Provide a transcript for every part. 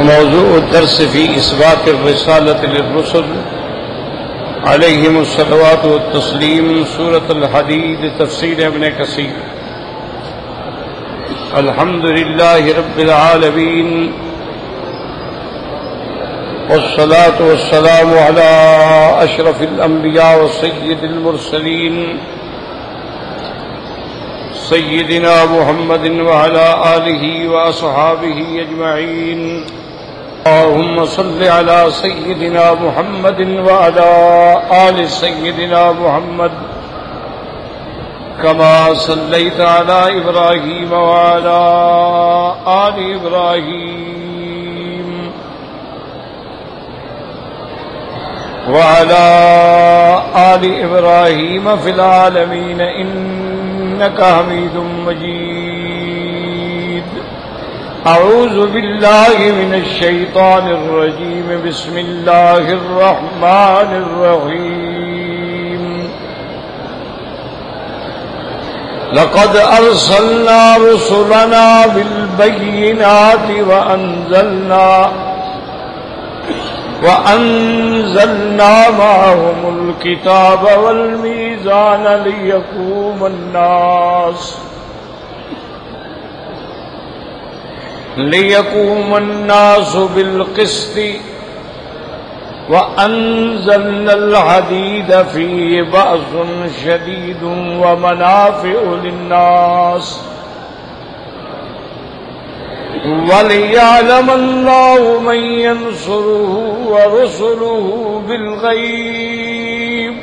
موضوع الدرس في إثبات الرسالة للرسل عليهم الصلوات والتسليم سورة الحديد تفسير ابن كثير. الحمد لله رب العالمين والصلاة والسلام على أشرف الأنبياء وسيد المرسلين سيدنا محمد وعلى آله وأصحابه أجمعين. اللهم صل على سيدنا محمد وعلى آل سيدنا محمد كما صليت على إبراهيم وعلى آل إبراهيم وعلى آل إبراهيم في العالمين إنك حميد مجيد. أعوذ بالله من الشيطان الرجيم. بسم الله الرحمن الرحيم. لقد أرسلنا رسلنا بالبينات وأنزلنا معهم الكتاب والميزان ليقوم الناس بالقسط وأنزلنا الحديد فيه بأس شديد ومنافع للناس وليعلم الله من ينصره ورسله بالغيب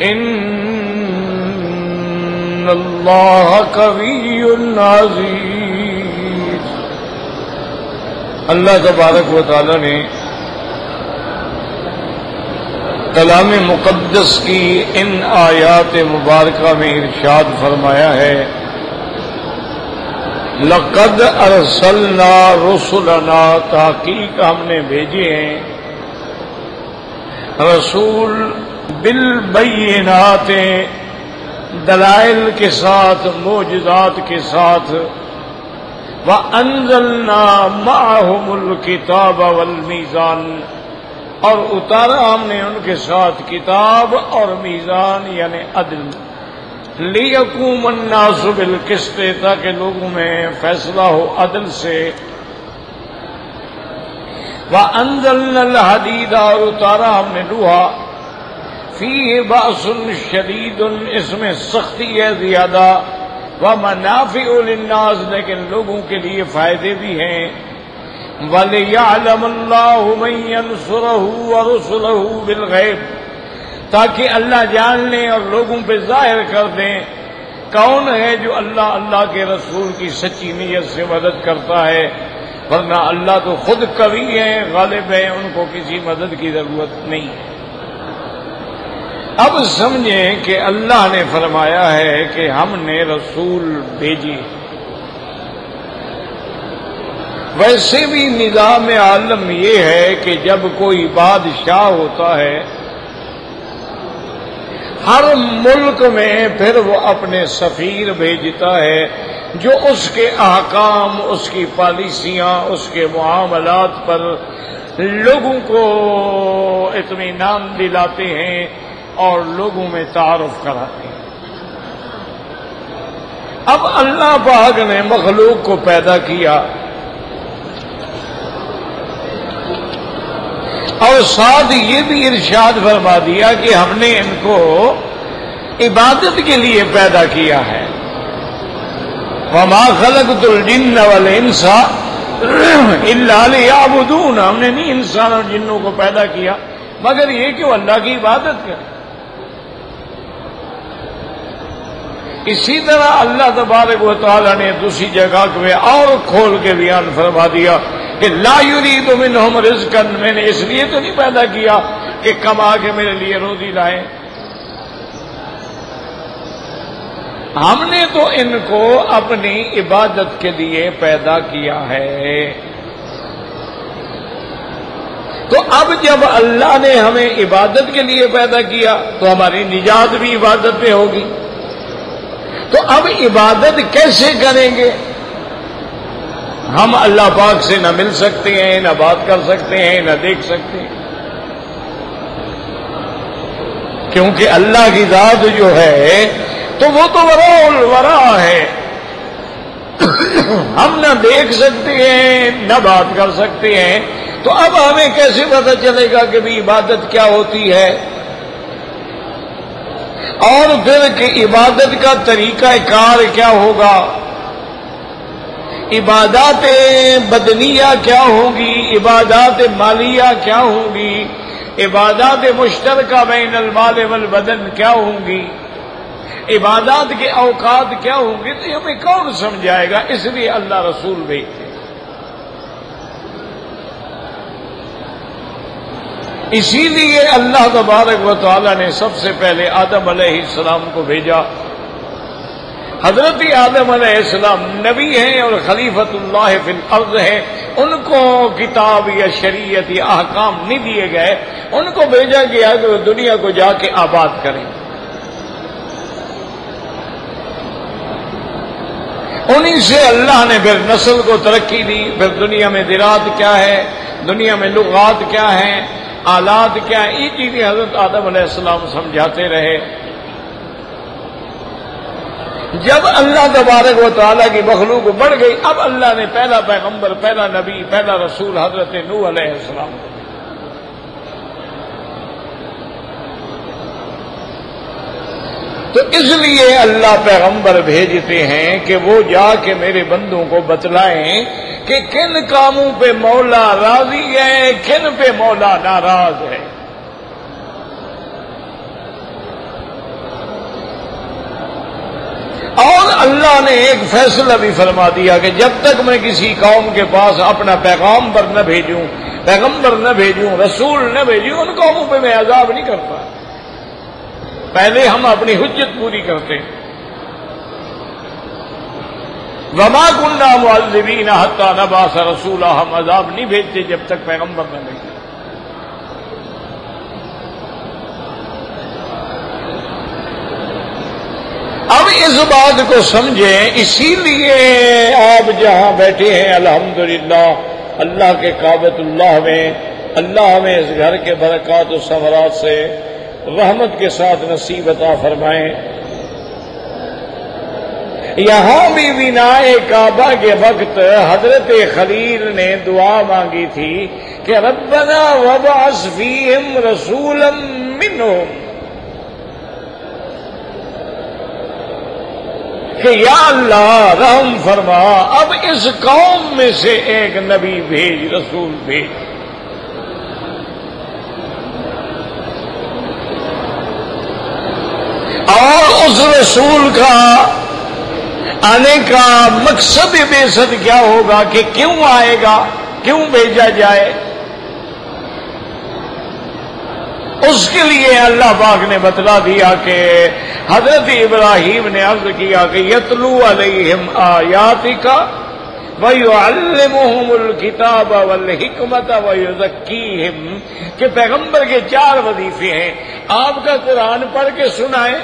إن الله قوي عزيز. اللہ تبارک و تعالی نے کلام مقدس کی ان آیات مبارکہ میں ارشاد فرمایا ہے لقد ارسلنا رسلنا، تحقیق ہم نے بھیجے ہیں رسول بالبینات، دلائل کے ساتھ، معجزات کے ساتھ، وَأَنزَلْنَا مَعَهُمُ الْكِتَابَ وَالْمِيزَانَ، اور اتارا ہم نے ان کے ساتھ کتاب اور میزان یعنی عدل، لِيَقُومَ النَّاسُ بِالْقِسْطِ، تاکہ لوگوں میں فیصلہ ہو عدل سے، وَأَنزَلْنَا الْحَدِيدَ، اور اتارا ہم نے لوہا، فِيهِ بَأْسٌ شَدِيدٌ، اس میں سختی ہے زیادہ، وَمَنَافِعُ لِلنَّاسِ، لیکن لوگوں کے لیے فائدے بھی ہیں، وَلِيَعْلَمَ اللَّهُ مَن يَنصُرَهُ وَرُسُلَهُ بِالْغَيْبِ، تاکہ اللہ جان لیں اور لوگوں پہ ظاہر کر دیں کون ہے جو اللہ کے رسول کی سچی نیت سے مدد کرتا ہے، ورنہ اللہ تو خود قوی ہے، غالب ہے، ان کو کسی مدد کی ضرورت نہیں ہے۔ اب سمجھیں کہ اللہ نے فرمایا ہے کہ ہم نے رسول بھیجے، ویسے بھی نظام عالم یہ ہے کہ جب کوئی بادشاہ ہوتا ہے ہر ملک میں پھر وہ اپنے سفیر بھیجتا ہے جو اس کے احکام، اس کی پالیسیاں، اس کے معاملات پر لوگوں کو اطمینان دلاتے ہیں اور لوگوں میں تعارف کراتے ہیں۔ اب اللہ پاک نے مخلوق کو پیدا کیا اور ساتھ یہ بھی ارشاد فرما دیا کہ ہم نے ان کو عبادت کے لیے پیدا کیا ہے۔ وَمَا خَلَقْتُ الْجِنَّ وَالْإِنسَ إِلَّا لِيَعْبُدُونَ، ہم نے نہیں انسان اور جنوں کو پیدا کیا مگر یہ کہ وہ اللہ کی عبادت کریں۔ اسی طرح اللہ تبارک و تعالی نے دوسری جگہ میں اور کھول کے بیان فرما دیا کہ لا یرید منہم رزقا، میں نے اس لیے تو نہیں پیدا کیا کہ کما کے میرے لیے روزی لائیں، ہم نے تو ان کو اپنی عبادت کے لیے پیدا کیا ہے۔ تو اب جب اللہ نے ہمیں عبادت کے لیے پیدا کیا تو ہماری نجات بھی عبادت میں ہوگی۔ تو اب عبادت کیسے کریں گے؟ ہم اللہ پاک سے نہ مل سکتے ہیں، نہ بات کر سکتے ہیں، نہ دیکھ سکتے ہیں، کیونکہ اللہ کی ذات جو ہے تو وہ تو وراء الورا ہے، ہم نہ دیکھ سکتے ہیں نہ بات کر سکتے ہیں، تو اب ہمیں کیسے پتہ چلے گا کہ بھی عبادت کیا ہوتی ہے، اور پھر کہ عبادت کا طریقہ کار کیا ہوگا، عبادات بدنیہ کیا ہوگی، عبادات مالیہ کیا ہوں گی، عبادات مشترکہ بین المال والبدن کیا ہوں گی، عبادات کے اوقات کیا ہوں گے، تو ہمیں کون سمجھائے گا؟ اس لیے اللہ رسول بھیجتے۔ اسی لیے اللہ تبارک و تعالی نے سب سے پہلے آدم علیہ السلام کو بھیجا۔ حضرت آدم علیہ السلام نبی ہیں اور خلیفۃ اللہ فی الارض ہیں، ان کو کتاب یا شریعت یا احکام نہیں دیے گئے، ان کو بھیجا گیا کہ وہ دنیا کو جا کے آباد کریں۔ انہی سے اللہ نے پھر نسل کو ترقی دی، پھر دنیا میں زراعت کیا ہے، دنیا میں لغات کیا ہیں، آلات کیا ہیں، یہ چیزیں حضرت آدم علیہ السلام سمجھاتے رہے۔ جب اللہ تبارک و تعالیٰ کی مخلوق بڑھ گئی، اب اللہ نے پہلا پیغمبر، پہلا نبی، پہلا رسول حضرت نوح علیہ السلام کو، تو اس لیے اللہ پیغمبر بھیجتے ہیں کہ وہ جا کے میرے بندوں کو بتلائیں کہ کن کاموں پہ مولا راضی ہے، کن پہ مولا ناراض ہے۔ اور اللہ نے ایک فیصلہ بھی فرما دیا کہ جب تک میں کسی قوم کے پاس اپنا پیغام پر نہ بھیجوں، پیغمبر نہ بھیجوں، رسول نہ بھیجوں، ان قوموں پہ میں عذاب نہیں کرتا، پہلے ہم اپنی حجت پوری کرتے۔ وما كنا معذبین حتی نبعث رسولا، ہم عذاب نہیں بھیجتے جب تک پیغمبر نہ بھیجیں۔ اب اس بات کو سمجھیں، اسی لیے آپ جہاں بیٹھے ہیں الحمدللہ اللہ کے کعبۃ اللہ میں، اللہ ہمیں اس گھر کے برکات و ثمرات سے رحمت کے ساتھ نصیب عطا فرمائیں۔ یہاں بھی بنائے کعبہ کے وقت حضرت خلیل نے دعا مانگی تھی کہ ربنا وابعث فیہم رسولا منہم، کہ یا اللہ رحم فرما، اب اس قوم میں سے ایک نبی بھیج، رسول بھیج۔ اور اس رسول کا آنے کا مقصد بعثت کیا ہوگا، کہ کیوں آئے گا، کیوں بھیجا جائے، اس کے لیے اللہ پاک نے بتلا دیا کہ حضرت ابراہیم نے عرض کیا کہ یتلو علیہم آیاتک ویعلمہم الکتاب والحکمت ویزکیہم، کہ پیغمبر کے 4 وظیفے ہیں، آپ کا قرآن پڑھ کے سنائیں،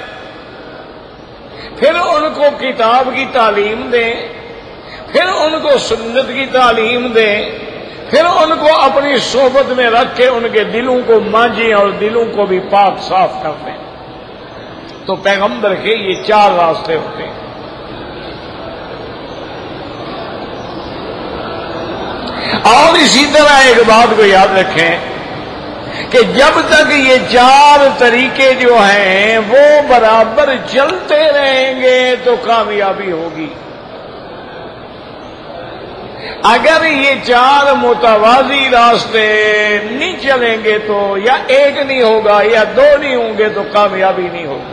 پھر ان کو کتاب کی تعلیم دیں، پھر ان کو سنت کی تعلیم دیں، پھر ان کو اپنی صحبت میں رکھ کے ان کے دلوں کو مانجیں اور دلوں کو بھی پاک صاف کر دیں۔ تو پیغمبر کے یہ 4 راستے ہوتے ہیں۔ اور اسی طرح ایک بات کو یاد رکھیں کہ جب تک یہ 4 طریقے جو ہیں وہ برابر چلتے رہیں گے تو کامیابی ہوگی۔ اگر یہ 4 متوازی راستے نہیں چلیں گے تو یا ایک نہیں ہوگا یا 2 نہیں ہوں گے تو کامیابی نہیں ہوگی۔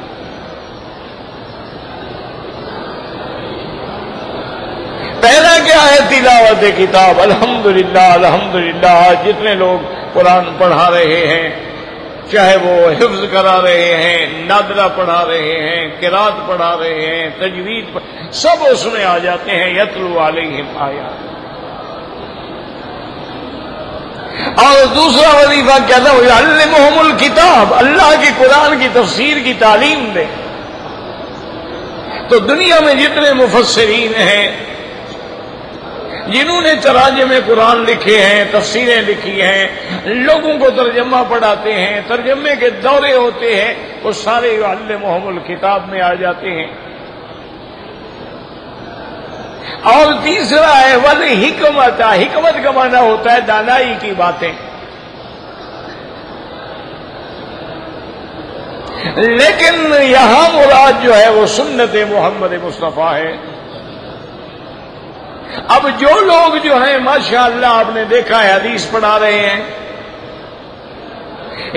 پہلا کیا ہے؟ تلاوت کتاب۔ الحمدللہ الحمدللہ، جتنے لوگ قرآن پڑھا رہے ہیں، چاہے وہ حفظ کرا رہے ہیں، نادرہ پڑھا رہے ہیں، قرات پڑھا رہے ہیں، تجوید سب اس میں آ جاتے ہیں، یتلو علیہم آیات۔ اور دوسرا وظیفہ کیا تھا؟ وَيُعَلِّمُهُمُ الْكِتَابَ، اللہ کی قرآن کی تفسیر کی تعلیم دے۔ تو دنیا میں جتنے مفسرین ہیں، جنہوں نے تراجم قرآن لکھے ہیں، تفسیریں لکھی ہیں، لوگوں کو ترجمہ پڑھاتے ہیں، ترجمے کے دورے ہوتے ہیں، وہ سارے علمہم الکتاب میں آ جاتے ہیں۔ اور تیسرا ہے والحکمت، حکمت کا معنی ہوتا ہے دانائی کی باتیں، لیکن یہاں مراد جو ہے وہ سنت محمد مصطفیٰ ہے۔ اب جو لوگ جو ہیں ماشاءاللہ آپ نے دیکھا ہے حدیث پڑھا رہے ہیں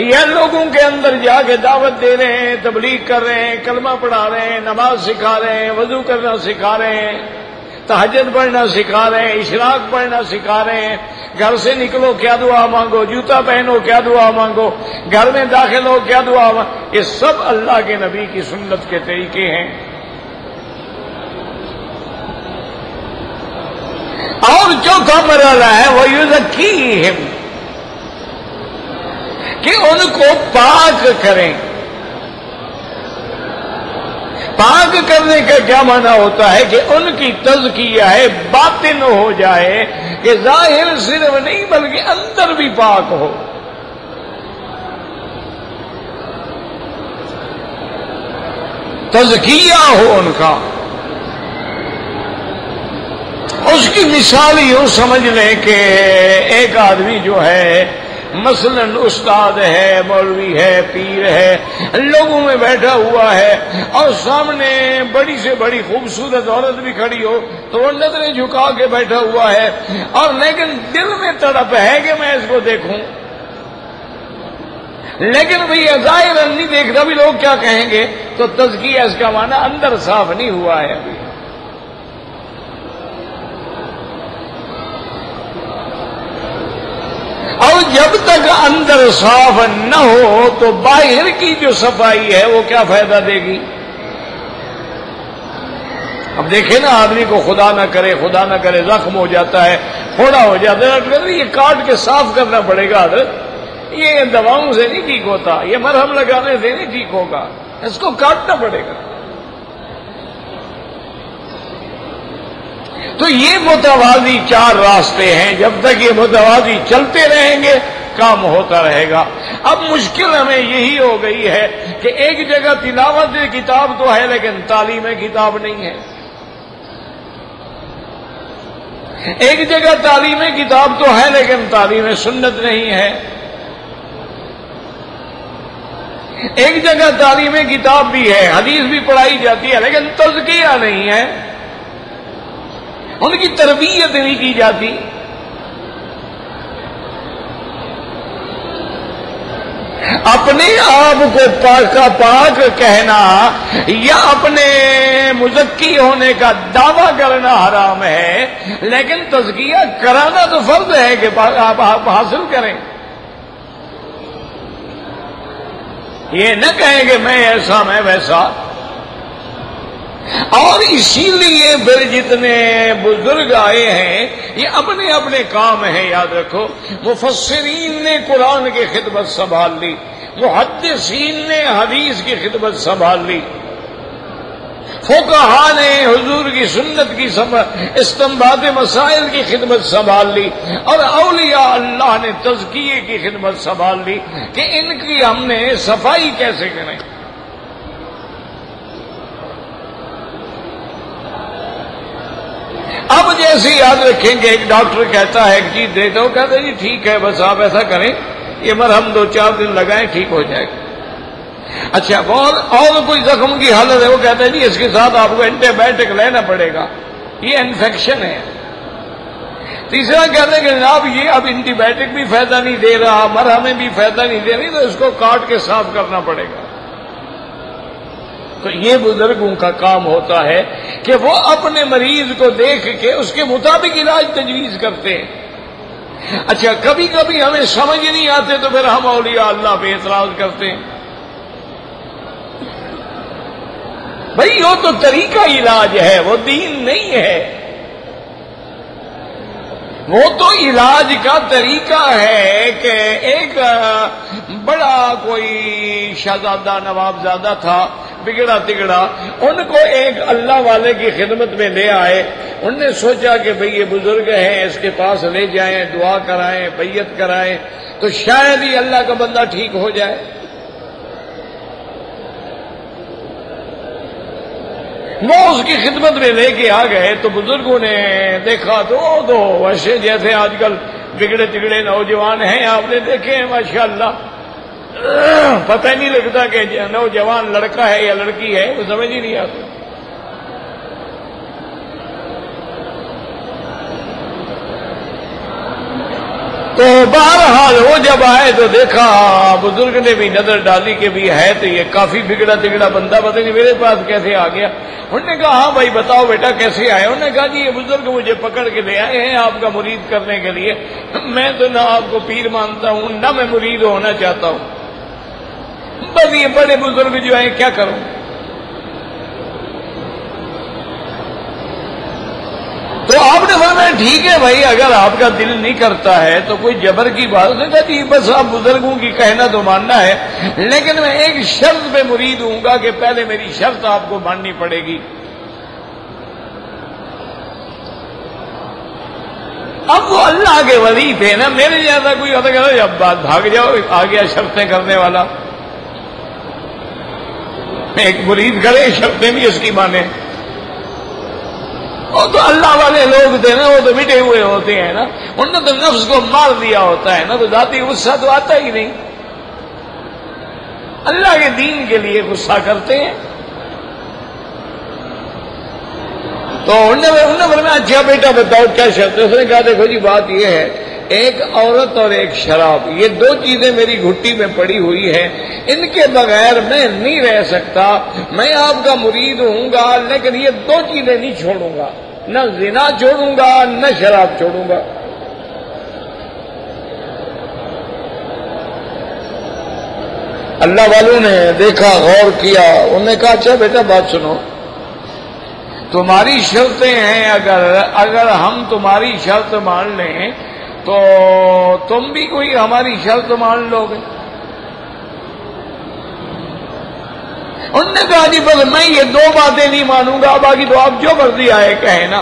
یا لوگوں کے اندر جا کے دعوت دے رہے ہیں، تبلیغ کر رہے ہیں، کلمہ پڑھا رہے ہیں، نماز سکھا رہے ہیں، وضو کرنا سکھا رہے ہیں، تہجد پڑھنا سکھا رہے ہیں، اشراق پڑھنا سکھا رہے ہیں، گھر سے نکلو کیا دعا مانگو، جوتا پہنو کیا دعا مانگو، گھر میں داخل ہو کیا دعا مانگو، یہ سب اللہ کے نبی کی سنت کے طریقے ہیں۔ اور چوتھا مرحلہ ہے وہ یزکیہم، کہ ان کو پاک کریں۔ پاک کرنے کا کیا معنی ہوتا ہے کہ ان کی تزکیہ ہے باطن ہو جائے، کہ ظاہر صرف نہیں بلکہ اندر بھی پاک ہو۔ تزکیہ ہو ان کا۔ اس کی مثال یوں سمجھ لیں کہ ایک آدمی جو ہے مثلا استاد ہے، مولوی ہے، پیر ہے، لوگوں میں بیٹھا ہوا ہے اور سامنے بڑی سے بڑی خوبصورت عورت بھی کھڑی ہو تو وہ نظریں جھکا کے بیٹھا ہوا ہے، اور لیکن دل میں تڑپ ہے کہ میں اس کو دیکھوں، لیکن بھئی ظاہر نہیں دیکھ رہا، بھی لوگ کیا کہیں گے، تو تزکیہ اس کا معنی اندر صاف نہیں ہوا ہے ابھی۔ اور جب تک اندر صاف نہ ہو تو باہر کی جو صفائی ہے وہ کیا فائدہ دے گی؟ اب دیکھیں نا، آدمی کو خدا نہ کرے زخم ہو جاتا ہے، پھوڑا ہو جاتا ہے، یہ کاٹ کے صاف کرنا پڑے گا حضرت، یہ دواؤں سے نہیں ٹھیک ہوتا، یہ مرہم لگانے سے نہیں ٹھیک ہوگا، اس کو کاٹنا پڑے گا۔ تو یہ متوازی چار راستے ہیں، جب تک یہ متوازی چلتے رہیں گے کام ہوتا رہے گا۔ اب مشکل ہمیں یہی ہو گئی ہے کہ ایک جگہ تلاوت کتاب تو ہے لیکن تعلیم کتاب نہیں ہے، ایک جگہ تعلیم کتاب تو ہے لیکن تعلیم سنت نہیں ہے، ایک جگہ تعلیم کتاب بھی ہے، حدیث بھی پڑھائی جاتی ہے لیکن تزکیہ نہیں ہے، ان کی تربیت نہیں کی جاتی۔ اپنے آپ کو پاک کہنا یا اپنے مزکی ہونے کا دعویٰ کرنا حرام ہے، لیکن تزکیہ کرانا تو فرض ہے کہ آپ حاصل کریں۔ یہ نہ کہیں کہ میں ایسا میں ویسا۔ اور اسی لیے پھر جتنے بزرگ آئے ہیں یہ اپنے اپنے کام ہیں، یاد رکھو، مفسرین نے قرآن کی خدمت سنبھال لی، محدثین نے حدیث کی خدمت سنبھال لی، فقہا نے حضور کی سنت کی استنباط مسائل کی خدمت سنبھال لی، اور اولیاء اللہ نے تزکیے کی خدمت سنبھال لی کہ ان کی ہم نے صفائی کیسے کریں۔ اب جیسے یاد رکھیں گے، ایک ڈاکٹر کہتا ہے ایک چیز دیتا ہوں، کہتا ہے جی ٹھیک ہے بس آپ ایسا کریں، یہ مرہم 2-4 دن لگائیں ٹھیک ہو جائے گا۔ اچھا اور کوئی زخم کی حالت ہے، وہ کہتا ہے جی اس کے ساتھ آپ کو اینٹی بائیوٹک لینا پڑے گا، یہ انفیکشن ہے۔ تیسرا کہتے ہیں کہ جناب یہ اب اینٹی بائیوٹک بھی فائدہ نہیں دے رہا، مرہمیں بھی فائدہ نہیں دے رہی، تو اس کو کاٹ کے صاف کرنا پڑے گا۔ تو یہ بزرگوں کا کام ہوتا ہے کہ وہ اپنے مریض کو دیکھ کے اس کے مطابق علاج تجویز کرتے ہیں۔ اچھا کبھی کبھی ہمیں سمجھ نہیں آتے تو پھر ہم اولیاء اللہ پہ اعتراض کرتے ہیں، بھئی وہ تو طریقہ علاج ہے، وہ دین نہیں ہے، وہ تو علاج کا طریقہ ہے کہ ایک بڑا کوئی شہزادہ نوابزادہ تھا بگڑا تگڑا، ان کو ایک اللہ والے کی خدمت میں لے آئے. انہوں نے سوچا کہ بھئی یہ بزرگ ہیں، اس کے پاس لے جائیں، دعا کرائیں، بیعت کرائیں تو شاید ہی اللہ کا بندہ ٹھیک ہو جائے. وہ اس کی خدمت میں لے کے آ گئے تو بزرگوں نے دیکھا تو ایسے جیسے آج کل بگڑے تگڑے نوجوان ہیں آپ نے دیکھے ہیں ماشاءاللہ، پتہ ہی نہیں لگتا کہ نوجوان لڑکا ہے یا لڑکی ہے، وہ سمجھ ہی نہیں آتا. تو بہرحال وہ جب آئے تو دیکھا، بزرگ نے بھی نظر ڈالی کہ بھی ہے تو یہ کافی بگڑا تگڑا بندہ، پتہ نہیں میرے پاس کیسے آ گیا. انہوں نے کہا ہاں بھائی بتاؤ بیٹا کیسے آئے. انہوں نے کہا جی یہ بزرگ مجھے پکڑ کے لے آئے ہیں آپ کا مرید کرنے کے لیے. میں تو نہ آپ کو پیر مانتا ہوں نہ میں مرید ہونا چاہتا ہوں، بس یہ بڑے بزرگ جو ہیں کیا کروں. تو آپ نے فرمایا ٹھیک ہے بھائی، اگر آپ کا دل نہیں کرتا ہے تو کوئی جبر کی بات نہیں کہتی، بس آپ بزرگوں کی کہنا تو ماننا ہے، لیکن میں ایک شرط پہ مرید ہوں گا کہ پہلے میری شرط آپ کو ماننی پڑے گی. اب وہ اللہ کے ولی تھے نا، میرے جیسا کوئی ہوتا کہ جب بات بھاگ جاؤ آ گیا شرطیں کرنے والا. ایک مرید کرے شرطیں بھی اس کی مانے. وہ تو اللہ والے لوگ تھے نا، وہ تو مٹے ہوئے ہوتے ہیں نا، انہوں نے تو نفس کو مار دیا ہوتا ہے نا، تو ذاتی غصہ تو آتا ہی نہیں. اللہ کے دین کے لیے غصہ کرتے ہیں. تو انہوں نے فرمایا اچھا بیٹا بتاؤ کیا شرط ہے. اس نے کہا دیکھو جی بات یہ ہے، ایک عورت اور ایک شراب، یہ دو چیزیں میری گھٹی میں پڑی ہوئی ہیں، ان کے بغیر میں نہیں رہ سکتا. میں آپ کا مرید ہوں گا لیکن یہ دو چیزیں نہیں چھوڑوں گا، نہ زنا چھوڑوں گا نہ شراب چھوڑوں گا. اللہ والوں نے دیکھا، غور کیا، انہوں نے کہا اچھا بیٹا بات سنو، تمہاری شرطیں ہیں، اگر ہم تمہاری شرط مان لیں تو تم بھی کوئی ہماری شرط مان لو گے. انہوں نے کہا جی بس میں یہ دو باتیں نہیں مانوں گا، باقی تو آپ جو مرضی آئے کہیں نا.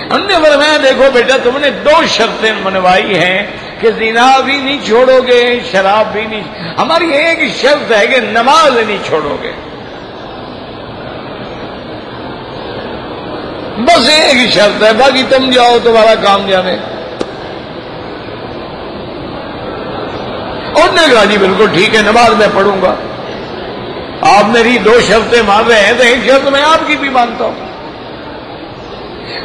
انہوں نے فرمایا دیکھو بیٹا تم نے دو شرطیں منوائی ہیں کہ زنا بھی نہیں چھوڑو گے، شراب بھی نہیں، ہماری ایک شرط ہے کہ نماز نہیں چھوڑو گے. بس ایک ہی شرط ہے، باقی تم جاؤ تمہارا کام جانے. اور نے کہا جی بالکل ٹھیک ہے، نماز میں پڑھوں گا. آپ میری دو شرطیں مان رہے ہیں تو ایک شرط میں آپ کی بھی مانتا ہوں.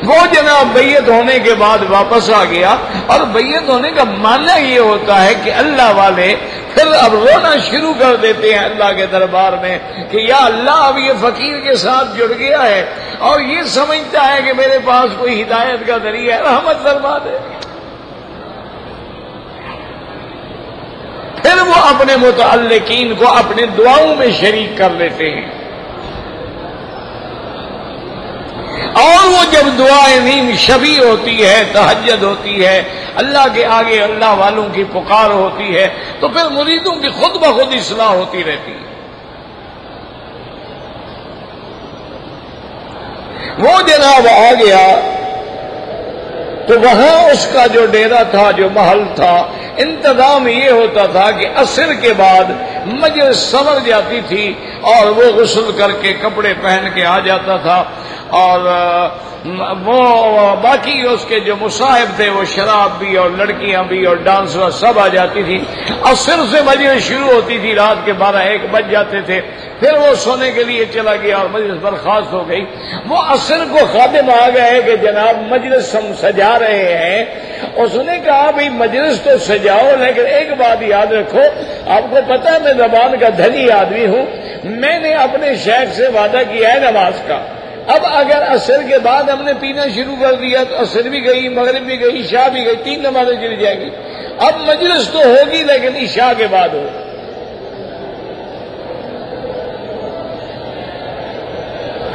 وہ جناب بیعت ہونے کے بعد واپس آ گیا، اور بیعت ہونے کا معنی یہ ہوتا ہے کہ اللہ والے پھر اب رونا شروع کر دیتے ہیں اللہ کے دربار میں کہ یا اللہ اب یہ فقیر کے ساتھ جڑ گیا ہے اور یہ سمجھتا ہے کہ میرے پاس کوئی ہدایت کا ذریعہ ہے، رحمت فرما دے. پھر وہ اپنے متعلقین کو اپنے دعاؤں میں شریک کر لیتے ہیں، اور وہ جب دعائیں نیم شبی ہوتی ہے، تہجد ہوتی ہے، اللہ کے آگے اللہ والوں کی پکار ہوتی ہے، تو پھر مریدوں کی خود بخود اصلاح ہوتی رہتی ہے. وہ جناب آ گیا تو وہاں اس کا جو ڈیرا تھا، جو محل تھا، انتظام یہ ہوتا تھا کہ عصر کے بعد مجلس سنور جاتی تھی اور وہ غسل کر کے کپڑے پہن کے آ جاتا تھا، اور وہ باقی اس کے جو مصاحب تھے وہ شراب بھی اور لڑکیاں بھی اور ڈانس سب آ جاتی تھی. عصر سے مجلس شروع ہوتی تھی، رات کے 12-1 بج جاتے تھے. پھر وہ سونے کے لیے چلا گیا اور مجلس برخاست ہو گئی. وہ عصر کو خادم آ گئے کہ جناب مجلس ہم سجا رہے ہیں. اس نے کہا بھئی مجلس تو سجاؤ لیکن ایک بات یاد رکھو، آپ کو پتہ ہے میں زبان کا دھنی آدمی ہوں، میں نے اپنے شیخ سے وعدہ کیا ہے نماز کا. اب اگر عصر کے بعد ہم نے پینا شروع کر دیا تو عصر بھی گئی، مغرب بھی گئی، عشاء بھی گئی، 3 نمازیں چلی جائیں گی. اب مجلس تو ہوگی لیکن عشاء کے بعد ہو.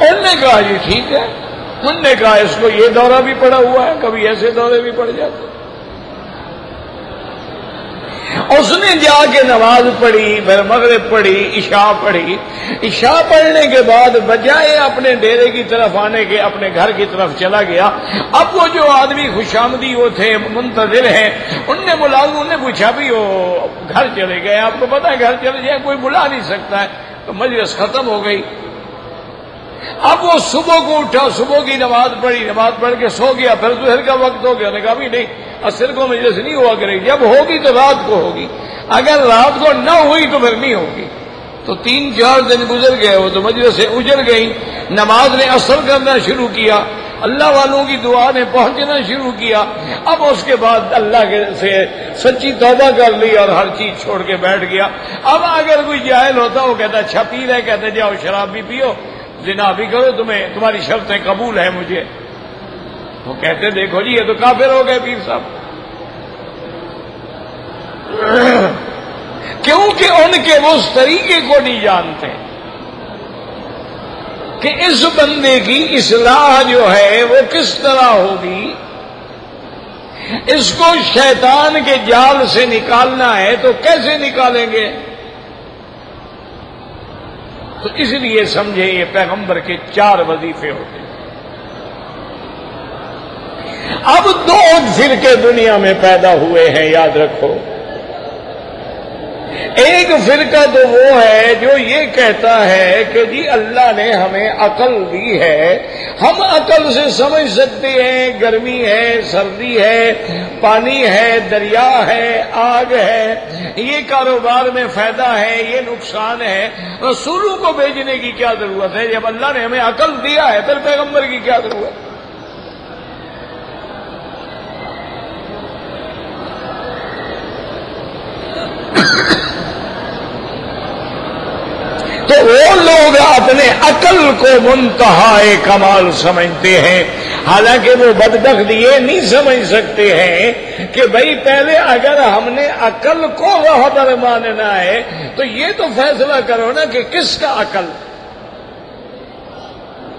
انہوں نے کہا جی ٹھیک ہے. انہوں نے کہا اس کو یہ دورہ بھی پڑا ہوا ہے، کبھی ایسے دورے بھی پڑ جاتے. اس نے جا کے نماز پڑھی، پھر مغرب پڑھی، عشاء پڑھی. عشاء پڑھنے کے بعد بجائے اپنے ڈیرے کی طرف آنے کے اپنے گھر کی طرف چلا گیا. اب وہ جو آدمی خوشامدی وہ تھے منتظر ہیں، انہوں نے پوچھا بھی وہ گھر چلے گئے؟ آپ کو پتا ہے گھر چلے جائے کوئی بلا نہیں سکتا ہے. تو مجلس ختم ہو گئی. اب وہ صبح کو اٹھا، صبح کی نماز پڑھی، نماز پڑھ کے سو گیا. پھر ظہر کا وقت ہو گیا. انہوں نے کہا بھی نہیں، عصر کو مجلس نہیں ہوا کرے گی، جب ہوگی تو رات کو ہوگی، اگر رات کو نہ ہوئی تو پھر نہیں ہوگی. تو 3-4 دن گزر گئے، وہ تو مجلس سے اجڑ گئی. نماز نے اثر کرنا شروع کیا، اللہ والوں کی دعا نے پہنچنا شروع کیا. اب اس کے بعد اللہ سے سچی توبہ کر لی اور ہر چیز چھوڑ کے بیٹھ گیا. اب اگر کوئی جاہل ہوتا وہ کہتا اچھا پی رہے، کہتے جاؤ شراب بھی پیو، زنا بھی کرو، تمہاری شرطیں قبول ہے مجھے. وہ کہتے دیکھو جی یہ تو کافر ہو گئے پیر صاحب. کیونکہ ان کے وہ اس طریقے کو نہیں جانتے کہ اس بندے کی اصلاح جو ہے وہ کس طرح ہوگی. اس کو شیطان کے جال سے نکالنا ہے تو کیسے نکالیں گے؟ تو اس لیے سمجھے یہ پیغمبر کے 4 وظیفے ہوتے ہیں. اب 2 فرقے دنیا میں پیدا ہوئے ہیں، یاد رکھو. ایک فرقہ تو وہ ہے جو یہ کہتا ہے کہ جی اللہ نے ہمیں عقل دی ہے، ہم عقل سے سمجھ سکتے ہیں گرمی ہے، سردی ہے، پانی ہے، دریا ہے، آگ ہے، یہ کاروبار میں فائدہ ہے، یہ نقصان ہے. رسولوں کو بھیجنے کی کیا ضرورت ہے؟ جب اللہ نے ہمیں عقل دیا ہے پھر پیغمبر کی کیا ضرورت ہے؟ تو وہ لوگ اپنے عقل کو منتہا کمال سمجھتے ہیں، حالانکہ وہ بدبخت یہ نہیں سمجھ سکتے ہیں کہ بھئی پہلے اگر ہم نے عقل کو رہبر ماننا ہے تو یہ تو فیصلہ کرو نا کہ کس کا عقل.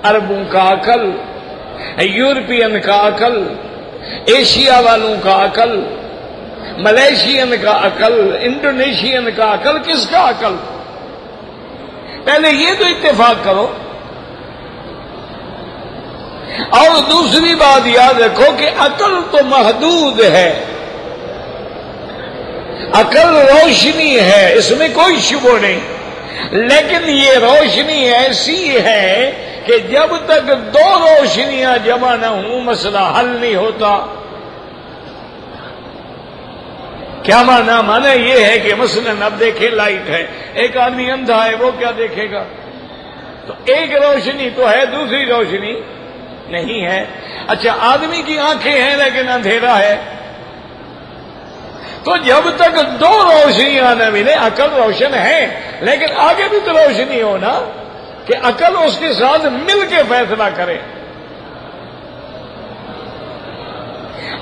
عربوں کا عقل، یورپین کا عقل، ایشیا والوں کا عقل، ملیشین کا عقل، انڈونیشین کا عقل، کس کا عقل؟ پہلے یہ تو اتفاق کرو. اور دوسری بات یاد رکھو کہ عقل تو محدود ہے، عقل روشنی ہے، اس میں کوئی شبہ نہیں. لیکن یہ روشنی ایسی ہے کہ جب تک 2 روشنیاں جمع نہ ہوں مسئلہ حل نہیں ہوتا. کیا مانا یہ ہے کہ مثلا اب دیکھیں لائٹ ہے، ایک آدمی اندھا ہے، وہ کیا دیکھے گا؟ تو ایک روشنی تو ہے، دوسری روشنی نہیں ہے. اچھا آدمی کی آنکھیں ہیں لیکن اندھیرا ہے. تو جب تک 2 روشنیاں نہ ملے، عقل روشن ہے لیکن آگے بھی تو روشنی ہو نا، کہ عقل اس کے ساتھ مل کے فیصلہ کرے.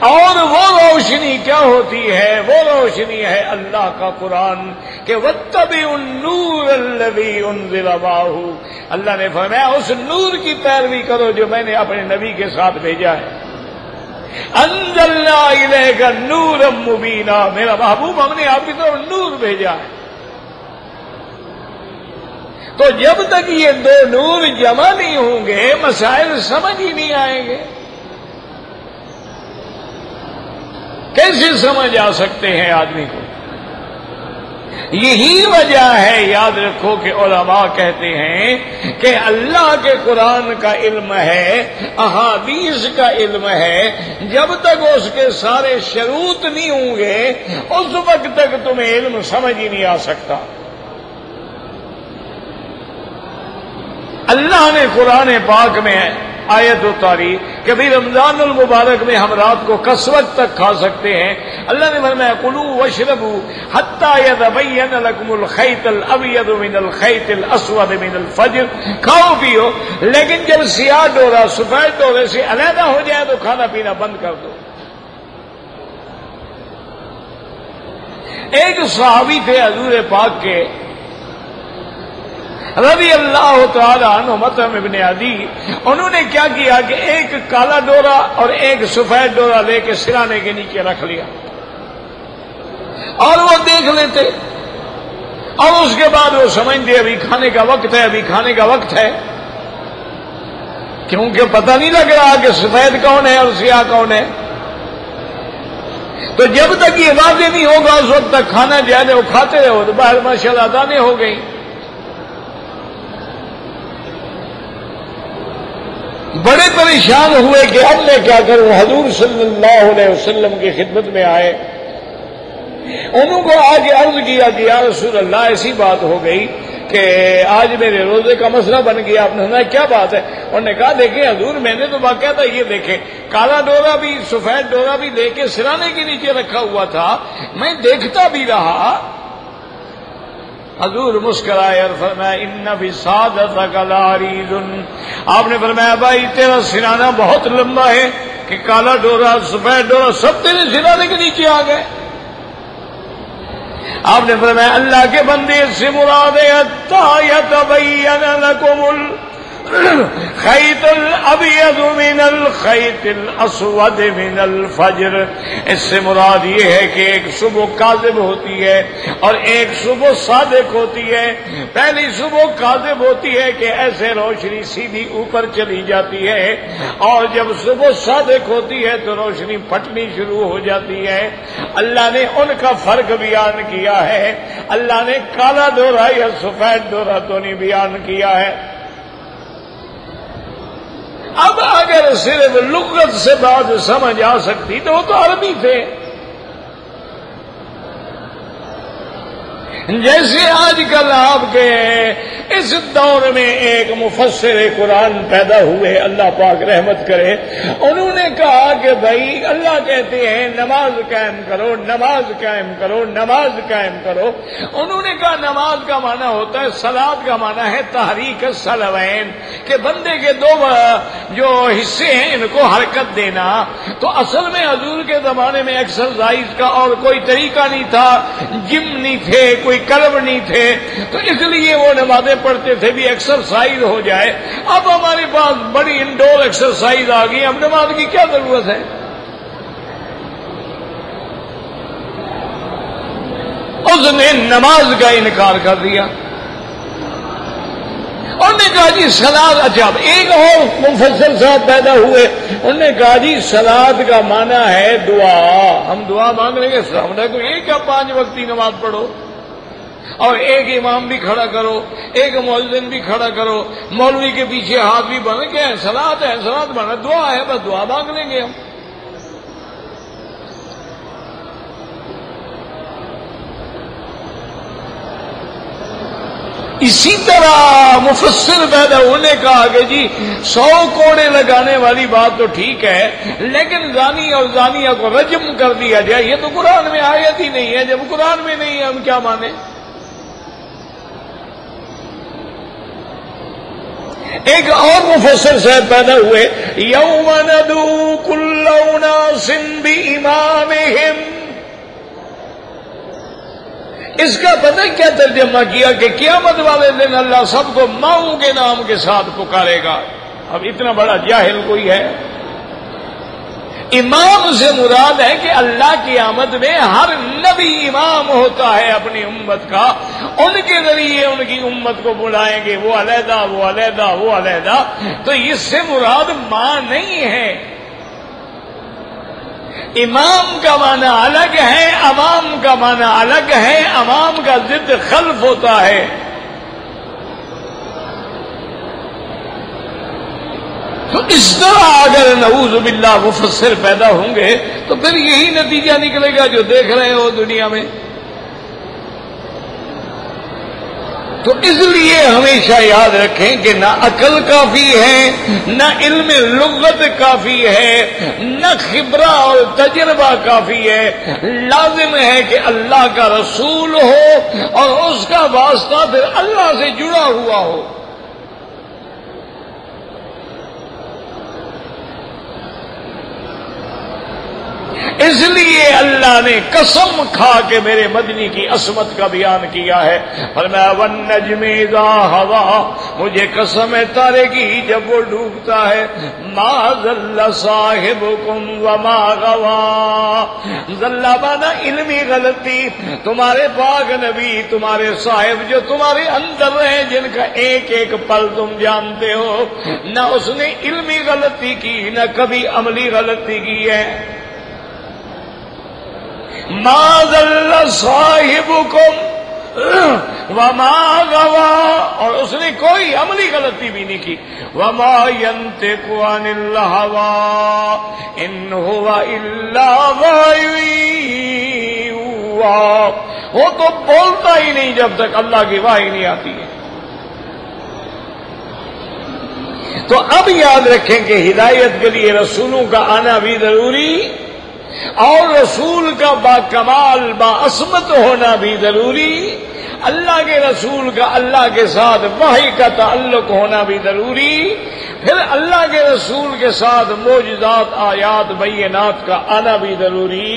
اور وہ روشنی کیا ہوتی ہے؟ وہ روشنی ہے اللہ کا قرآن، کہ وَاتَّبِعُوا النُّورَ الَّذِي أُنزِلَ مَعَهُ. اللہ نے فرمایا اس نور کی پیروی کرو جو میں نے اپنے نبی کے ساتھ بھیجا ہے. أَنزَلْنَا إِلَيْكَ نُورًا مُبِينًا. میرا محبوب ہم نے آپ کی طرف نور بھیجا ہے. تو جب تک یہ 2 نور جمع نہیں ہوں گے مسائل سمجھ ہی نہیں آئیں گے. کیسے سمجھ آ سکتے ہیں آدمی کو؟ یہی وجہ ہے، یاد رکھو کہ علماء کہتے ہیں کہ اللہ کے قرآن کا علم ہے، احادیث کا علم ہے، جب تک اس کے سارے شروط نہیں ہوں گے اس وقت تک تمہیں علم سمجھ ہی نہیں آ سکتا. اللہ نے قرآن پاک میں آیت اتاری کہ بھئی رمضان المبارک میں ہم رات کو کسوت تک کھا سکتے ہیں. اللہ نے فرمایا کلوا واشربوا حتی یتبین لکم الخیط الابیض من الخیط الاسود من الفجر. کھاؤ پیو لیکن جب سیاہ ڈورا سفید ڈورے سے علیحدہ ہو جائے تو کھانا پینا بند کر دو. ایک صحابی تھے حضور پاک کے رضی اللہ تعالی عنہ، مطعم ابن عدی. انہوں نے کیا کیا کہ ایک کالا ڈورا اور ایک سفید ڈورا لے کے سرانے کے نیچے رکھ لیا. اور وہ دیکھ لیتے اور اس کے بعد وہ سمجھتے ابھی کھانے کا وقت ہے، ابھی کھانے کا وقت ہے، کیونکہ پتہ نہیں لگ رہا کہ سفید کون ہے اور سیاہ کون ہے۔ تو جب تک یہ واضح نہیں ہوگا اس وقت تک کھانا جائے وہ کھاتے رہو، تو باہر ماشاءاللہ دانے ہو گئی۔ بڑے پریشان ہوئے کہ اب میں کیا کروں، حضور صلی اللہ علیہ وسلم کی خدمت میں آئے، انہوں کو آگے عرض کیا کہ یا رسول اللہ ایسی بات ہو گئی کہ آج میرے روزے کا مسئلہ بن گیا۔ آپ نے سنا کیا بات ہے؟ انہوں نے کہا دیکھیں حضور میں نے تو باقاعدہ یہ دیکھیں کالا ڈورا بھی سفید ڈورا بھی لے کے سرانے کے نیچے رکھا ہوا تھا، میں دیکھتا بھی رہا۔ حضور مسکرائے اور فرمایا ان فی سعادتک لعریض، آپ نے فرمایا بھائی تیرا سرانہ بہت لمبا ہے کہ کالا ڈورا سفید ڈورا سب تیرے سرانے کے نیچے آ گئے۔ آپ نے فرمایا اللہ کے بندے سے مراد ہے حتی یتبین لکم الخیط الابیض من الخیط الاسود من الفجر، اس سے مراد یہ ہے کہ ایک صبح کاذب ہوتی ہے اور ایک صبح صادق ہوتی ہے۔ پہلی صبح کاذب ہوتی ہے کہ ایسے روشنی سیدھی اوپر چلی جاتی ہے، اور جب صبح صادق ہوتی ہے تو روشنی پھٹنی شروع ہو جاتی ہے۔ اللہ نے ان کا فرق بیان کیا ہے، اللہ نے کالا ڈورا یا سفید ڈورا تو نہیں بیان کیا ہے۔ اب اگر صرف لغت سے بات سمجھ آ سکتی تو وہ تو عربی تھے، جیسے آج کل آپ کے اس دور میں ایک مفسر قرآن پیدا ہوئے، اللہ پاک رحمت کرے، انہوں نے کہا کہ بھائی اللہ کہتے ہیں نماز قائم کرو، نماز قائم کرو، نماز قائم کرو۔ انہوں نے کہا نماز کا معنی ہوتا ہے، صلاۃ کا معنی ہے تحریک الصلوین، کہ بندے کے دو جو حصے ہیں ان کو حرکت دینا۔ تو اصل میں حضور کے زمانے میں ایکسرسائز کا اور کوئی طریقہ نہیں تھا، جم نہیں تھے، کوئی کلب نہیں تھے، تو اس لیے وہ نمازیں پڑھتے تھے بھی ایکسرسائز ہو جائے۔ اب ہمارے پاس بڑی انڈور ایکسرسائز آ گئی، اب نماز کی کیا ضرورت ہے؟ اس نے نماز کا انکار کر دیا، انہوں نے کہا جی سلاد، اچھا ایک اور مفسر صاحب پیدا ہوئے، انہوں نے کہا جی سلاد کا معنی ہے دعا، ہم دعا مانگ لیں گے۔ ہم نے کہا یہ کیا 5 وقتی نماز پڑھو اور ایک امام بھی کھڑا کرو، ایک مؤذن بھی کھڑا کرو، مولوی کے پیچھے ہاتھ بھی بنے، کیا ہے صلاۃ ہے؟ صلاۃ مانا دعا ہے، بس دعا مانگ لیں گے ہم۔ اسی طرح مفسر پیدا ہونے کہا کہ جی 100 کوڑے لگانے والی بات تو ٹھیک ہے، لیکن زانی اور زانیہ کو رجم کر دیا جائے، یہ تو قرآن میں آیت ہی نہیں ہے۔ جب قرآن میں نہیں ہے ہم کیا مانیں؟ ایک اور مفسر صاحب پیدا ہوئے، یوم ندعو کل اناس بامامہم، اس کا پتہ کیا ترجمہ کیا کہ قیامت والے دن اللہ سب کو ماؤں کے نام کے ساتھ پکارے گا۔ اب اتنا بڑا جاہل کوئی ہے؟ امام سے مراد ہے کہ اللہ کی آمد میں ہر نبی امام ہوتا ہے اپنی امت کا، ان کے ذریعے ان کی امت کو بلائیں گے، وہ علیحدہ وہ علیحدہ وہ علیحدہ۔ تو اس سے مراد ماں نہیں ہے، امام کا معنی الگ ہے، امام کا معنی الگ ہے، امام کا ضد خلف ہوتا ہے۔ تو اس طرح اگر نعوذ باللہ مفسر پیدا ہوں گے تو پھر یہی نتیجہ نکلے گا جو دیکھ رہے ہو دنیا میں۔ تو اس لیے ہمیشہ یاد رکھیں کہ نہ عقل کافی ہے، نہ علم لغت کافی ہے، نہ خبرہ اور تجربہ کافی ہے، لازم ہے کہ اللہ کا رسول ہو اور اس کا واسطہ پھر اللہ سے جڑا ہوا ہو۔ اس لیے اللہ نے قسم کھا کے میرے مدنی کی عصمت کا بیان کیا ہے، فرمایا والنجم اذا ہوا، مجھے قسم ہے تارے کی جب وہ ڈوبتا ہے، ما ضل صاحبکم وما غوا، ضل مانا علمی غلطی، تمہارے پاک نبی تمہارے صاحب جو تمہارے اندر ہیں جن کا ایک ایک پل تم جانتے ہو، نہ اس نے علمی غلطی کی نہ کبھی عملی غلطی کی ہے۔ ما ضل صاحبکم وما غوا، اور اس نے کوئی عملی غلطی بھی نہیں کی، وما ينطق عن الهوى ان هو الا وحی یوحی، وہ تو بولتا ہی نہیں جب تک اللہ کی وحی نہیں آتی ہے۔ تو اب یاد رکھیں کہ ہدایت کے لیے رسولوں کا آنا بھی ضروری، اور رسول کا با کمال با عصمت ہونا بھی ضروری، اللہ کے رسول کا اللہ کے ساتھ وحی کا تعلق ہونا بھی ضروری، پھر اللہ کے رسول کے ساتھ معجزات آیات بینات کا آنا بھی ضروری،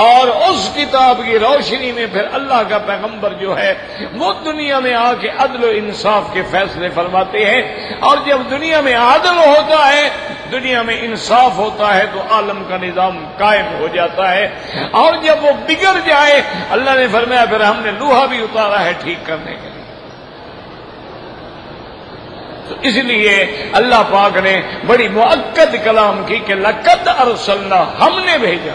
اور اس کتاب کی روشنی میں پھر اللہ کا پیغمبر جو ہے وہ دنیا میں آ کے عدل و انصاف کے فیصلے فرماتے ہیں، اور جب دنیا میں عدل ہوتا ہے، دنیا میں انصاف ہوتا ہے تو عالم کا نظام قائم ہو جاتا ہے، اور جب وہ بگڑ جائے اللہ نے فرمایا پھر ہم نے لوہا بھی اتارا ہے ٹھیک کرنے کے لیے۔ تو اس لیے اللہ پاک نے بڑی مؤکد کلام کی کہ لقد ارسلنا، ہم نے بھیجا،